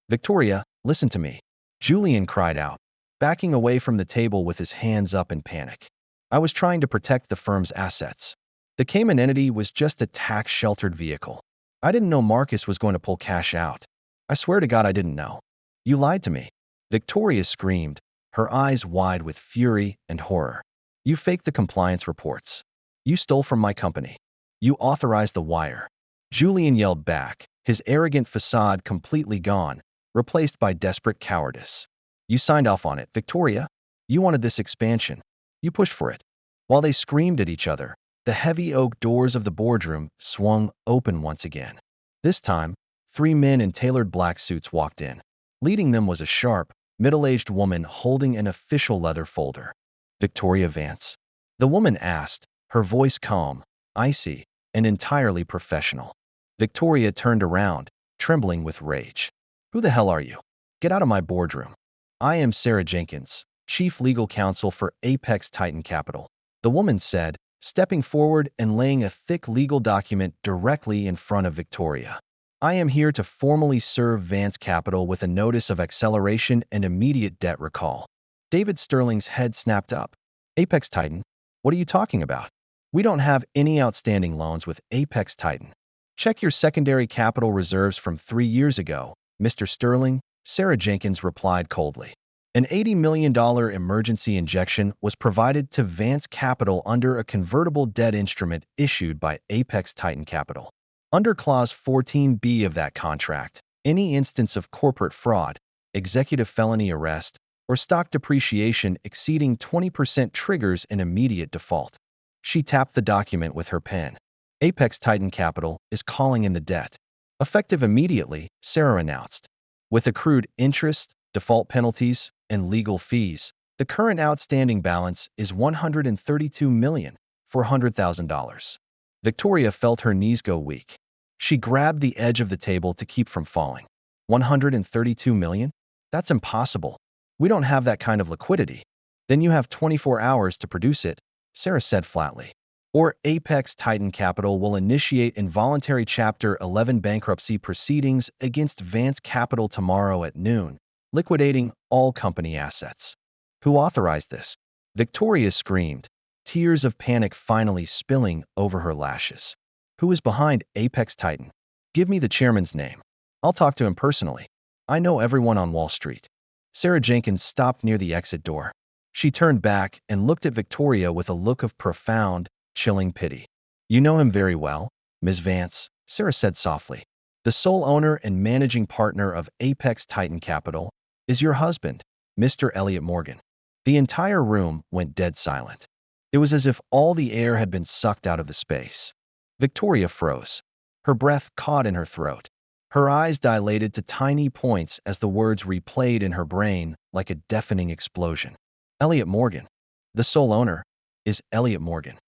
Victoria, listen to me," Julian cried out, backing away from the table with his hands up in panic. "I was trying to protect the firm's assets. The Cayman entity was just a tax-sheltered vehicle. I didn't know Marcus was going to pull cash out. I swear to God I didn't know. You lied to me." Victoria screamed, her eyes wide with fury and horror. "You faked the compliance reports. You stole from my company. You authorized the wire." Julian yelled back, his arrogant facade completely gone, replaced by desperate cowardice. "You signed off on it, Victoria. You wanted this expansion. You pushed for it." While they screamed at each other, the heavy oak doors of the boardroom swung open once again. This time, 3 men in tailored black suits walked in. Leading them was a sharp, middle-aged woman holding an official leather folder. "Victoria Vance?" the woman asked, her voice calm, icy, and entirely professional. Victoria turned around, trembling with rage. "Who the hell are you? Get out of my boardroom." "I am Sarah Jenkins, Chief Legal Counsel for Apex Titan Capital," the woman said, stepping forward and laying a thick legal document directly in front of Victoria. "I am here to formally serve Vance Capital with a notice of acceleration and immediate debt recall." David Sterling's head snapped up. "Apex Titan? What are you talking about? We don't have any outstanding loans with Apex Titan. Check your secondary capital reserves from 3 years ago, Mr. Sterling," Sarah Jenkins replied coldly. An $80 million emergency injection was provided to Vance Capital under a convertible debt instrument issued by Apex Titan Capital. Under Clause 14B of that contract, any instance of corporate fraud, executive felony arrest, or stock depreciation exceeding 20% triggers an immediate default. She tapped the document with her pen. "Apex Titan Capital is calling in the debt. Effective immediately," Sarah announced. "With accrued interest, default penalties, and legal fees, the current outstanding balance is $132,400,000. Victoria felt her knees go weak. She grabbed the edge of the table to keep from falling. $132 million? That's impossible. We don't have that kind of liquidity." "Then you have 24 hours to produce it," Sarah said flatly. "Or Apex Titan Capital will initiate involuntary Chapter 11 bankruptcy proceedings against Vance Capital tomorrow at noon, liquidating all company assets." "Who authorized this?" Victoria screamed, tears of panic finally spilling over her lashes. "Who is behind Apex Titan? Give me the chairman's name. I'll talk to him personally. I know everyone on Wall Street." Sarah Jenkins stopped near the exit door. She turned back and looked at Victoria with a look of profound, chilling pity. "You know him very well, Ms. Vance," Sarah said softly. "The sole owner and managing partner of Apex Titan Capital is your husband, Mr. Elliot Morgan." The entire room went dead silent. It was as if all the air had been sucked out of the space. Victoria froze. Her breath caught in her throat. Her eyes dilated to tiny points as the words replayed in her brain like a deafening explosion. "Elliot Morgan. The sole owner is Elliot Morgan."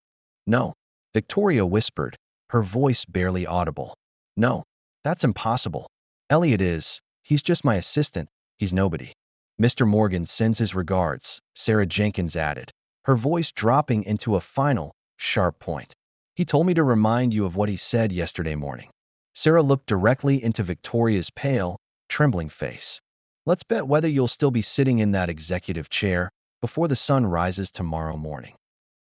"No," Victoria whispered, her voice barely audible. "No, that's impossible. Elliot he's just my assistant, he's nobody." "Mr. Morgan sends his regards," Sarah Jenkins added, her voice dropping into a final, sharp point. "He told me to remind you of what he said yesterday morning." Sarah looked directly into Victoria's pale, trembling face. "Let's bet whether you'll still be sitting in that executive chair before the sun rises tomorrow morning."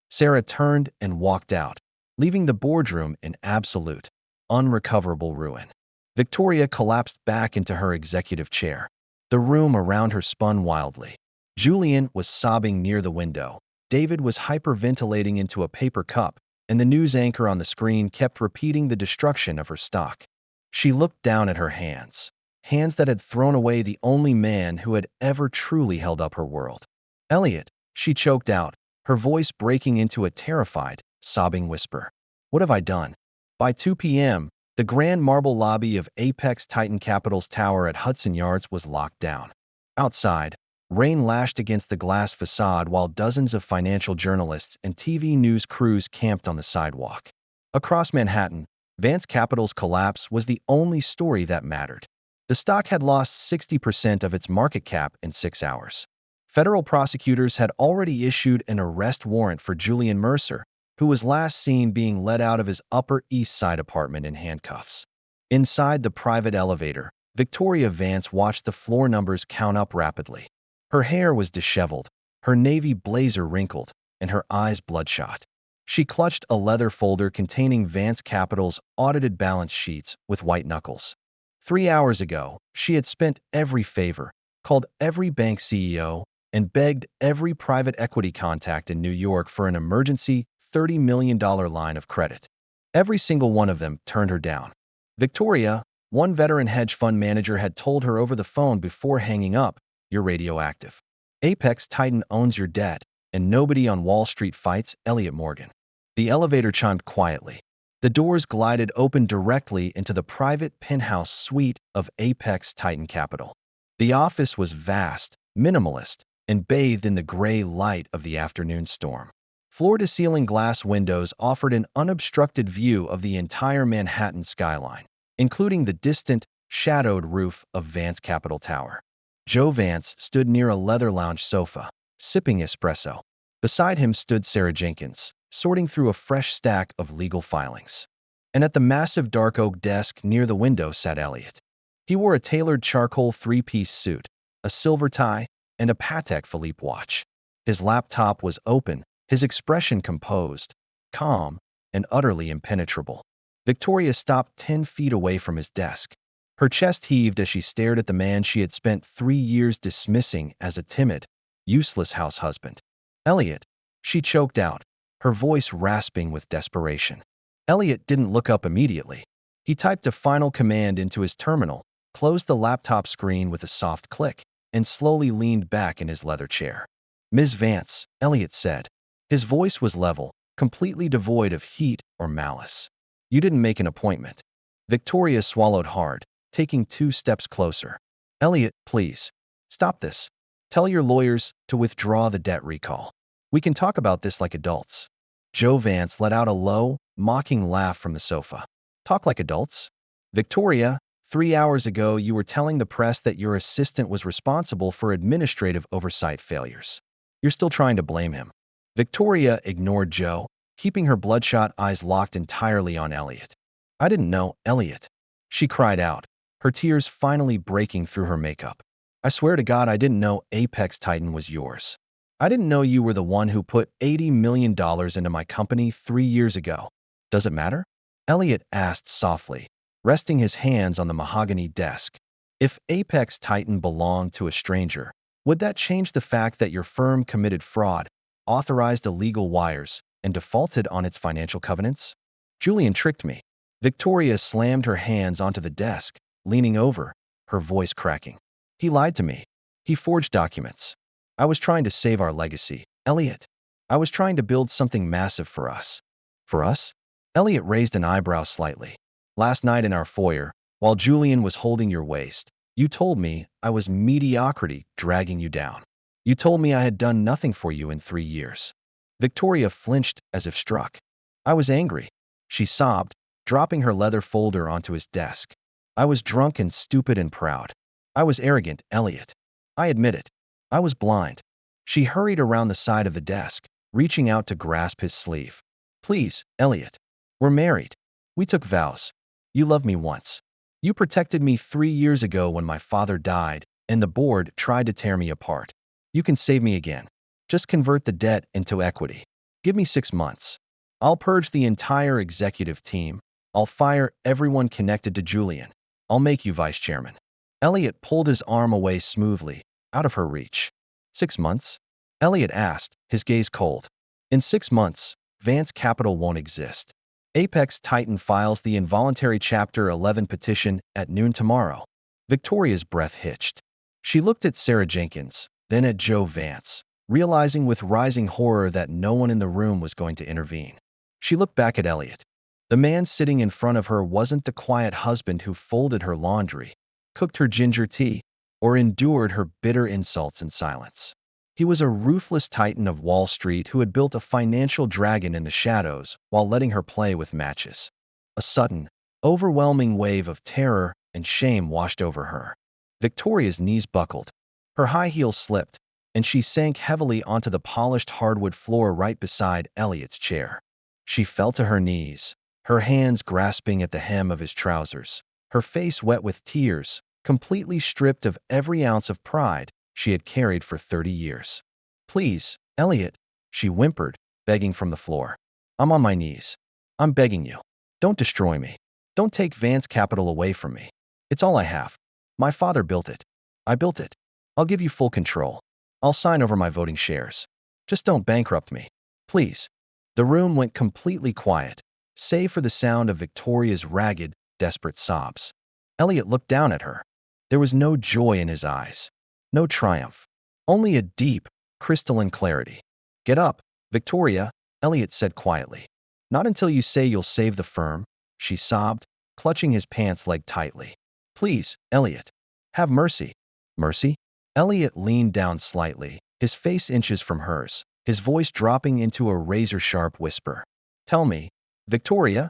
Sarah turned and walked out, leaving the boardroom in absolute, unrecoverable ruin. Victoria collapsed back into her executive chair. The room around her spun wildly. Julian was sobbing near the window. David was hyperventilating into a paper cup, and the news anchor on the screen kept repeating the destruction of her stock. She looked down at her hands that had thrown away the only man who had ever truly held up her world. "Elliot," she choked out, her voice breaking into a terrified, sobbing whisper. "What have I done?" By 2 p.m., the grand marble lobby of Apex Titan Capital's tower at Hudson Yards was locked down. Outside, Rain lashed against the glass facade while dozens of financial journalists and TV news crews camped on the sidewalk. Across Manhattan, Vance Capital's collapse was the only story that mattered. The stock had lost 60% of its market cap in 6 hours. Federal prosecutors had already issued an arrest warrant for Julian Mercer, who was last seen being led out of his Upper East Side apartment in handcuffs. Inside the private elevator, Victoria Vance watched the floor numbers count up rapidly. Her hair was disheveled, her navy blazer wrinkled, and her eyes bloodshot. She clutched a leather folder containing Vance Capital's audited balance sheets with white knuckles. 3 hours ago, she had spent every favor, called every bank CEO, and begged every private equity contact in New York for an emergency $30 million line of credit. Every single one of them turned her down. Victoria, one veteran hedge fund manager, had told her over the phone before hanging up, "You're radioactive. Apex Titan owns your debt, and nobody on Wall Street fights Elliot Morgan." The elevator chimed quietly. The doors glided open directly into the private penthouse suite of Apex Titan Capital. The office was vast, minimalist, and bathed in the gray light of the afternoon storm. Floor-to-ceiling glass windows offered an unobstructed view of the entire Manhattan skyline, including the distant, shadowed roof of Vance Capital Tower. Joe Vance stood near a leather lounge sofa, sipping espresso. Beside him stood Sarah Jenkins, sorting through a fresh stack of legal filings. And at the massive dark oak desk near the window sat Elliot. He wore a tailored charcoal three-piece suit, a silver tie, and a Patek Philippe watch. His laptop was open, his expression composed, calm, and utterly impenetrable. Victoria stopped 10 feet away from his desk. Her chest heaved as she stared at the man she had spent 3 years dismissing as a timid, useless house husband. "Elliot," she choked out, her voice rasping with desperation. Elliot didn't look up immediately. He typed a final command into his terminal, closed the laptop screen with a soft click, and slowly leaned back in his leather chair. "Ms. Vance," Elliot said. His voice was level, completely devoid of heat or malice. "You didn't make an appointment." Victoria swallowed hard, taking 2 steps closer. "Elliot, please. Stop this. Tell your lawyers to withdraw the debt recall. We can talk about this like adults." Joe Vance let out a low, mocking laugh from the sofa. "Talk like adults? Victoria, 3 hours ago you were telling the press that your assistant was responsible for administrative oversight failures. You're still trying to blame him." Victoria ignored Joe, keeping her bloodshot eyes locked entirely on Elliot. "I didn't know, Elliot," she cried out, her tears finally breaking through her makeup. "I swear to God I didn't know Apex Titan was yours. I didn't know you were the one who put $80 million into my company 3 years ago. Does it matter?" Elliot asked softly, resting his hands on the mahogany desk. "If Apex Titan belonged to a stranger, would that change the fact that your firm committed fraud, authorized illegal wires, and defaulted on its financial covenants? Julian tricked me." Victoria slammed her hands onto the desk, leaning over, her voice cracking. "He lied to me. He forged documents. I was trying to save our legacy, Elliot. I was trying to build something massive for us." "For us?" Elliot raised an eyebrow slightly. "Last night in our foyer, while Julian was holding your waist, you told me I was mediocrity dragging you down. You told me I had done nothing for you in 3 years." Victoria flinched as if struck. "I was angry," she sobbed, dropping her leather folder onto his desk. "I was drunk and stupid and proud. I was arrogant, Elliot. I admit it. I was blind." She hurried around the side of the desk, reaching out to grasp his sleeve. "Please, Elliot. We're married. We took vows. You loved me once. You protected me 3 years ago when my father died and the board tried to tear me apart. You can save me again. Just convert the debt into equity. Give me 6 months. I'll purge the entire executive team. I'll fire everyone connected to Julian. I'll make you vice chairman." Elliot pulled his arm away smoothly, out of her reach. 6 months? Elliot asked, his gaze cold. "In 6 months, Vance Capital won't exist. Apex Titan files the involuntary Chapter 11 petition at noon tomorrow." Victoria's breath hitched. She looked at Sarah Jenkins, then at Joe Vance, realizing with rising horror that no one in the room was going to intervene. She looked back at Elliot. The man sitting in front of her wasn't the quiet husband who folded her laundry, cooked her ginger tea, or endured her bitter insults in silence. He was a ruthless titan of Wall Street who had built a financial dragon in the shadows while letting her play with matches. A sudden, overwhelming wave of terror and shame washed over her. Victoria's knees buckled. Her high heels slipped, and she sank heavily onto the polished hardwood floor right beside Elliot's chair. She fell to her knees, her hands grasping at the hem of his trousers, her face wet with tears, completely stripped of every ounce of pride she had carried for 30 years. "Please, Elliot," she whimpered, begging from the floor. "I'm on my knees. I'm begging you. Don't destroy me. Don't take Vance Capital away from me. It's all I have. My father built it. I built it. I'll give you full control. I'll sign over my voting shares. Just don't bankrupt me. Please." The room went completely quiet, save for the sound of Victoria's ragged, desperate sobs. Elliot looked down at her. There was no joy in his eyes, no triumph, only a deep, crystalline clarity. "Get up, Victoria," Elliot said quietly. "Not until you say you'll save the firm," she sobbed, clutching his pants leg tightly. "Please, Elliot. Have mercy." "Mercy?" Elliot leaned down slightly, his face inches from hers, his voice dropping into a razor-sharp whisper. "Tell me, Victoria,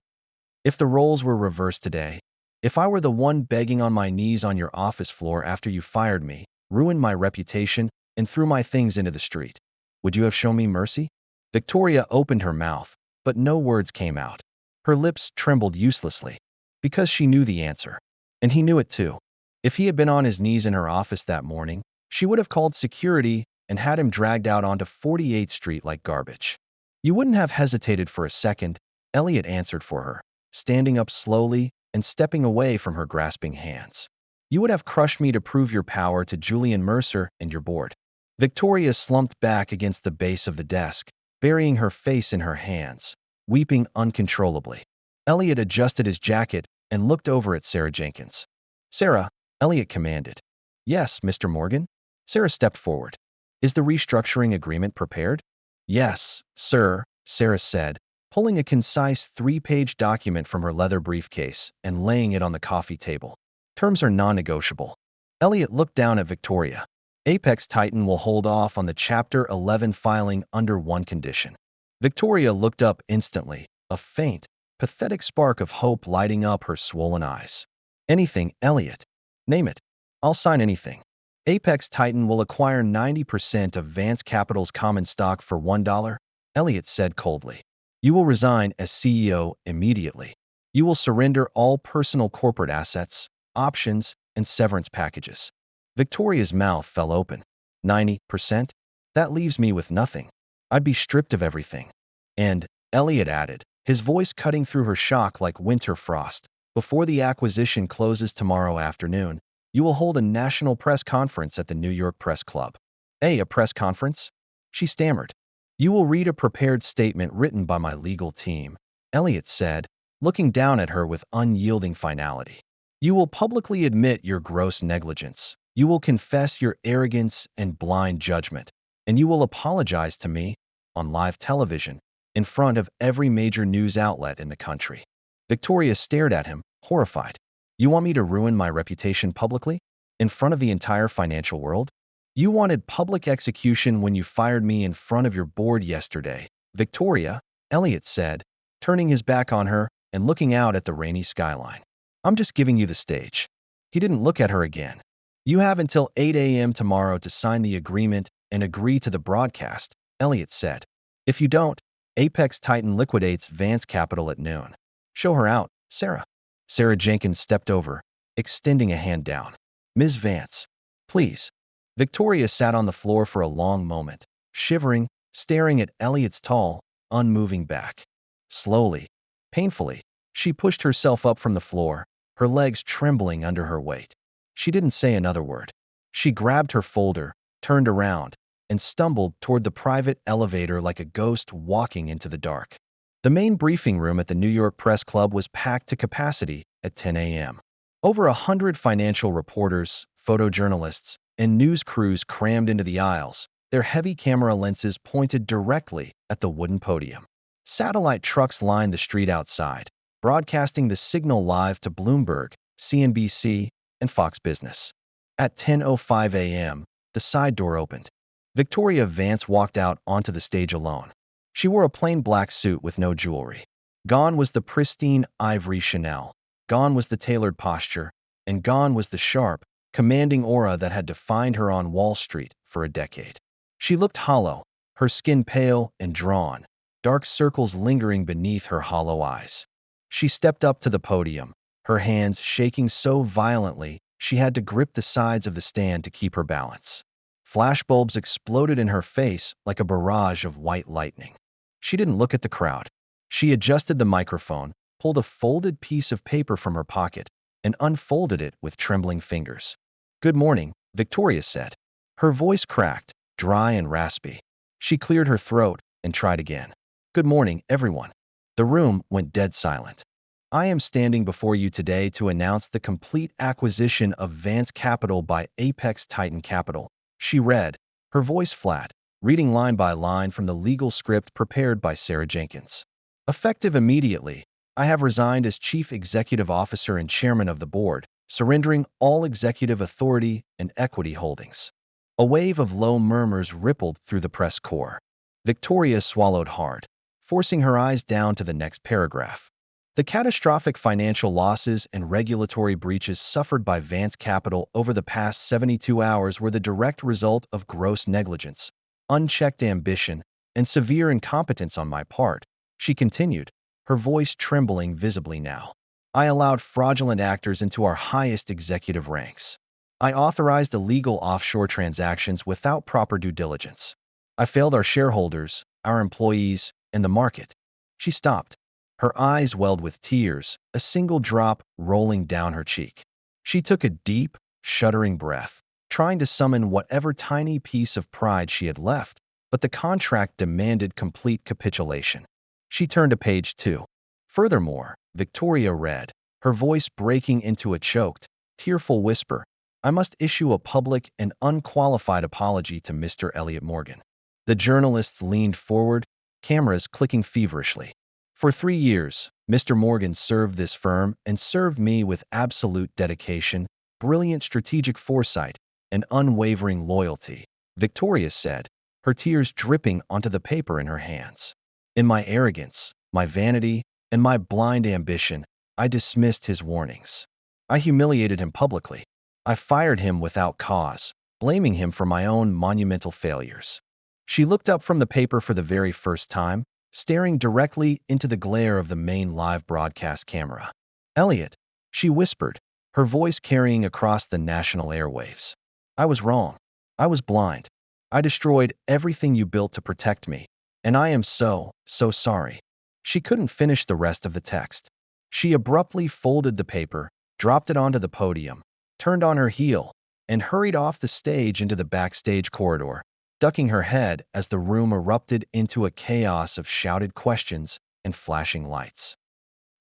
if the roles were reversed today, if I were the one begging on my knees on your office floor after you fired me, ruined my reputation, and threw my things into the street, would you have shown me mercy?" Victoria opened her mouth, but no words came out. Her lips trembled uselessly, because she knew the answer. And he knew it too. If he had been on his knees in her office that morning, she would have called security and had him dragged out onto 48th Street like garbage. "You wouldn't have hesitated for a second," Elliot answered for her, standing up slowly and stepping away from her grasping hands. "You would have crushed me to prove your power to Julian Mercer and your board." Victoria slumped back against the base of the desk, burying her face in her hands, weeping uncontrollably. Elliot adjusted his jacket and looked over at Sarah Jenkins. "Sarah," Elliot commanded. "Yes, Mr. Morgan?" Sarah stepped forward. "Is the restructuring agreement prepared?" "Yes, sir," Sarah said, pulling a concise 3-page document from her leather briefcase and laying it on the coffee table. "Terms are non-negotiable." Elliot looked down at Victoria. "Apex Titan will hold off on the Chapter 11 filing under one condition." Victoria looked up instantly, a faint, pathetic spark of hope lighting up her swollen eyes. "Anything, Elliot. Name it. I'll sign anything." "Apex Titan will acquire 90% of Vance Capital's common stock for $1, Elliot said coldly. "You will resign as CEO immediately. You will surrender all personal corporate assets, options, and severance packages." Victoria's mouth fell open. 90%? That leaves me with nothing. I'd be stripped of everything. "And," Elliot added, his voice cutting through her shock like winter frost, "before the acquisition closes tomorrow afternoon, you will hold a national press conference at the New York Press Club." A press conference?" she stammered. "You will read a prepared statement written by my legal team," Elliot said, looking down at her with unyielding finality. "You will publicly admit your gross negligence. You will confess your arrogance and blind judgment. And you will apologize to me, on live television, in front of every major news outlet in the country." Victoria stared at him, horrified. "You want me to ruin my reputation publicly? In front of the entire financial world? You wanted public execution when you fired me in front of your board yesterday, Victoria," Elliot said, turning his back on her and looking out at the rainy skyline. "I'm just giving you the stage." He didn't look at her again. "You have until 8 a.m. tomorrow to sign the agreement and agree to the broadcast," Elliot said. "If you don't, Apex Titan liquidates Vance Capital at noon. Show her out, Sarah." Sarah Jenkins stepped over, extending a hand down. "Ms. Vance, please." Victoria sat on the floor for a long moment, shivering, staring at Elliot's tall, unmoving back. Slowly, painfully, she pushed herself up from the floor, her legs trembling under her weight. She didn't say another word. She grabbed her folder, turned around, and stumbled toward the private elevator like a ghost walking into the dark. The main briefing room at the New York Press Club was packed to capacity at 10 a.m. Over 100 financial reporters, photojournalists, and news crews crammed into the aisles, their heavy camera lenses pointed directly at the wooden podium. Satellite trucks lined the street outside, broadcasting the signal live to Bloomberg, CNBC, and Fox Business. At 10:05 a.m., the side door opened. Victoria Vance walked out onto the stage alone. She wore a plain black suit with no jewelry. Gone was the pristine ivory Chanel. Gone was the tailored posture. And gone was the sharp, commanding aura that had defined her on Wall Street for a decade. She looked hollow, her skin pale and drawn, dark circles lingering beneath her hollow eyes. She stepped up to the podium, her hands shaking so violently she had to grip the sides of the stand to keep her balance. Flashbulbs exploded in her face like a barrage of white lightning. She didn't look at the crowd. She adjusted the microphone, pulled a folded piece of paper from her pocket, and unfolded it with trembling fingers. "Good morning," Victoria said. Her voice cracked, dry and raspy. She cleared her throat and tried again. "Good morning, everyone." The room went dead silent. "I am standing before you today to announce the complete acquisition of Vance Capital by Apex Titan Capital," she read, her voice flat, reading line by line from the legal script prepared by Sarah Jenkins. "Effective immediately, I have resigned as Chief Executive Officer and Chairman of the Board, surrendering all executive authority and equity holdings." A wave of low murmurs rippled through the press corps. Victoria swallowed hard, forcing her eyes down to the next paragraph. "The catastrophic financial losses and regulatory breaches suffered by Vance Capital over the past 72 hours were the direct result of gross negligence, unchecked ambition, and severe incompetence on my part," she continued, her voice trembling visibly now. "I allowed fraudulent actors into our highest executive ranks. I authorized illegal offshore transactions without proper due diligence. I failed our shareholders, our employees, and the market." She stopped. Her eyes welled with tears, a single drop rolling down her cheek. She took a deep, shuddering breath, trying to summon whatever tiny piece of pride she had left, but the contract demanded complete capitulation. She turned to page 2. "Furthermore," Victoria read, her voice breaking into a choked, tearful whisper, "I must issue a public and unqualified apology to Mr. Elliot Morgan." The journalists leaned forward, cameras clicking feverishly. "For 3 years, Mr. Morgan served this firm and served me with absolute dedication, brilliant strategic foresight, and unwavering loyalty," Victoria said, her tears dripping onto the paper in her hands. "In my arrogance, my vanity, and my blind ambition, I dismissed his warnings. I humiliated him publicly. I fired him without cause, blaming him for my own monumental failures." She looked up from the paper for the very first time, staring directly into the glare of the main live broadcast camera. "Elliot," she whispered, her voice carrying across the national airwaves. "I was wrong. I was blind. I destroyed everything you built to protect me, and I am so sorry." She couldn't finish the rest of the text. She abruptly folded the paper, dropped it onto the podium, turned on her heel, and hurried off the stage into the backstage corridor, ducking her head as the room erupted into a chaos of shouted questions and flashing lights.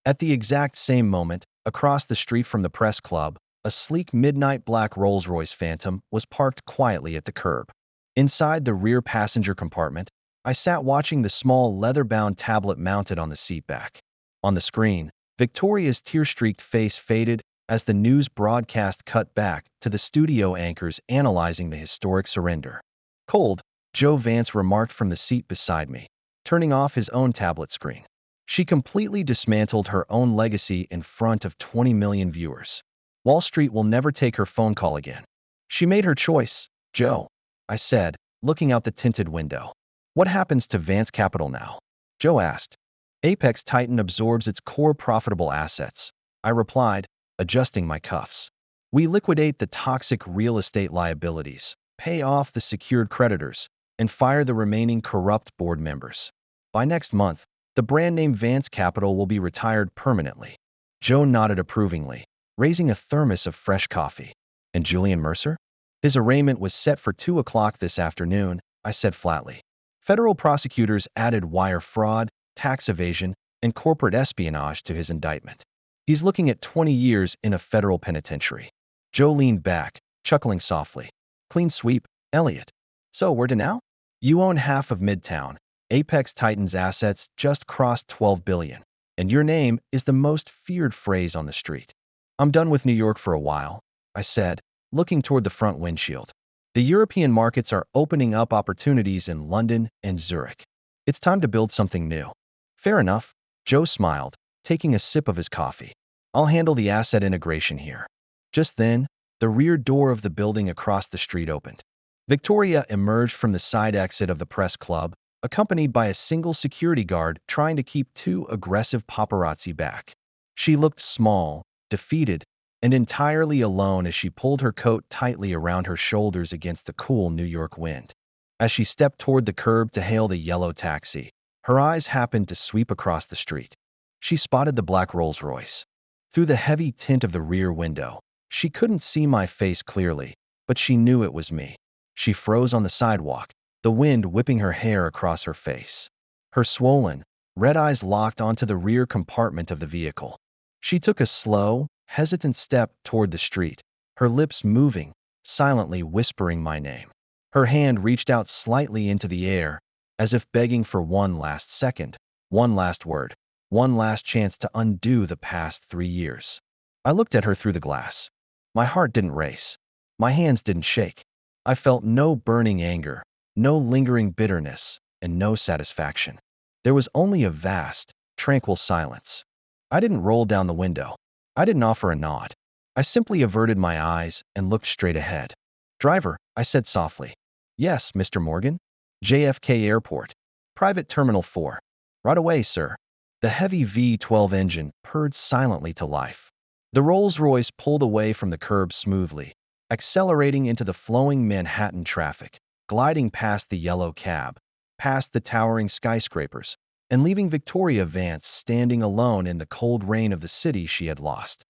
At the exact same moment, across the street from the press club, a sleek midnight black Rolls-Royce Phantom was parked quietly at the curb. Inside the rear passenger compartment, I sat watching the small leather-bound tablet mounted on the seatback. On the screen, Victoria's tear-streaked face faded as the news broadcast cut back to the studio anchors analyzing the historic surrender. "Cold," Joe Vance remarked from the seat beside me, turning off his own tablet screen. She completely dismantled her own legacy in front of 20 million viewers. Wall Street will never take her phone call again. "She made her choice, Joe," I said, looking out the tinted window. "What happens to Vance Capital now?" Joe asked. "Apex Titan absorbs its core profitable assets," I replied, adjusting my cuffs. "We liquidate the toxic real estate liabilities, pay off the secured creditors, and fire the remaining corrupt board members. By next month, the brand name Vance Capital will be retired permanently." Joe nodded approvingly, raising a thermos of fresh coffee. "And Julian Mercer?" "His arraignment was set for 2 o'clock this afternoon," I said flatly. "Federal prosecutors added wire fraud, tax evasion, and corporate espionage to his indictment. He's looking at 20 years in a federal penitentiary." Joe leaned back, chuckling softly. "Clean sweep, Elliot. So where to now? You own half of Midtown. Apex Titan's assets just crossed $12 billion, and your name is the most feared phrase on the street." "I'm done with New York for a while," I said, looking toward the front windshield. The European markets are opening up opportunities in London and Zurich. It's time to build something new. Fair enough, Joe smiled, taking a sip of his coffee. I'll handle the asset integration here. Just then, the rear door of the building across the street opened. Victoria emerged from the side exit of the press club, accompanied by a single security guard trying to keep two aggressive paparazzi back. She looked small, defeated, and entirely alone as she pulled her coat tightly around her shoulders against the cool New York wind. As she stepped toward the curb to hail the yellow taxi, her eyes happened to sweep across the street. She spotted the black Rolls-Royce. Through the heavy tint of the rear window, she couldn't see my face clearly, but she knew it was me. She froze on the sidewalk, the wind whipping her hair across her face. Her swollen, red eyes locked onto the rear compartment of the vehicle. She took a slow, hesitant step toward the street, her lips moving, silently whispering my name. Her hand reached out slightly into the air, as if begging for one last second, one last word, one last chance to undo the past 3 years. I looked at her through the glass. My heart didn't race. My hands didn't shake. I felt no burning anger, no lingering bitterness, and no satisfaction. There was only a vast, tranquil silence. I didn't roll down the window. I didn't offer a nod. I simply averted my eyes and looked straight ahead. "Driver," I said softly. "Yes, Mr. Morgan?" "JFK Airport. Private Terminal 4. Right away, sir." The heavy V12 engine purred silently to life. The Rolls-Royce pulled away from the curb smoothly, accelerating into the flowing Manhattan traffic, gliding past the yellow cab, past the towering skyscrapers, and leaving Victoria Vance standing alone in the cold rain of the city she had lost.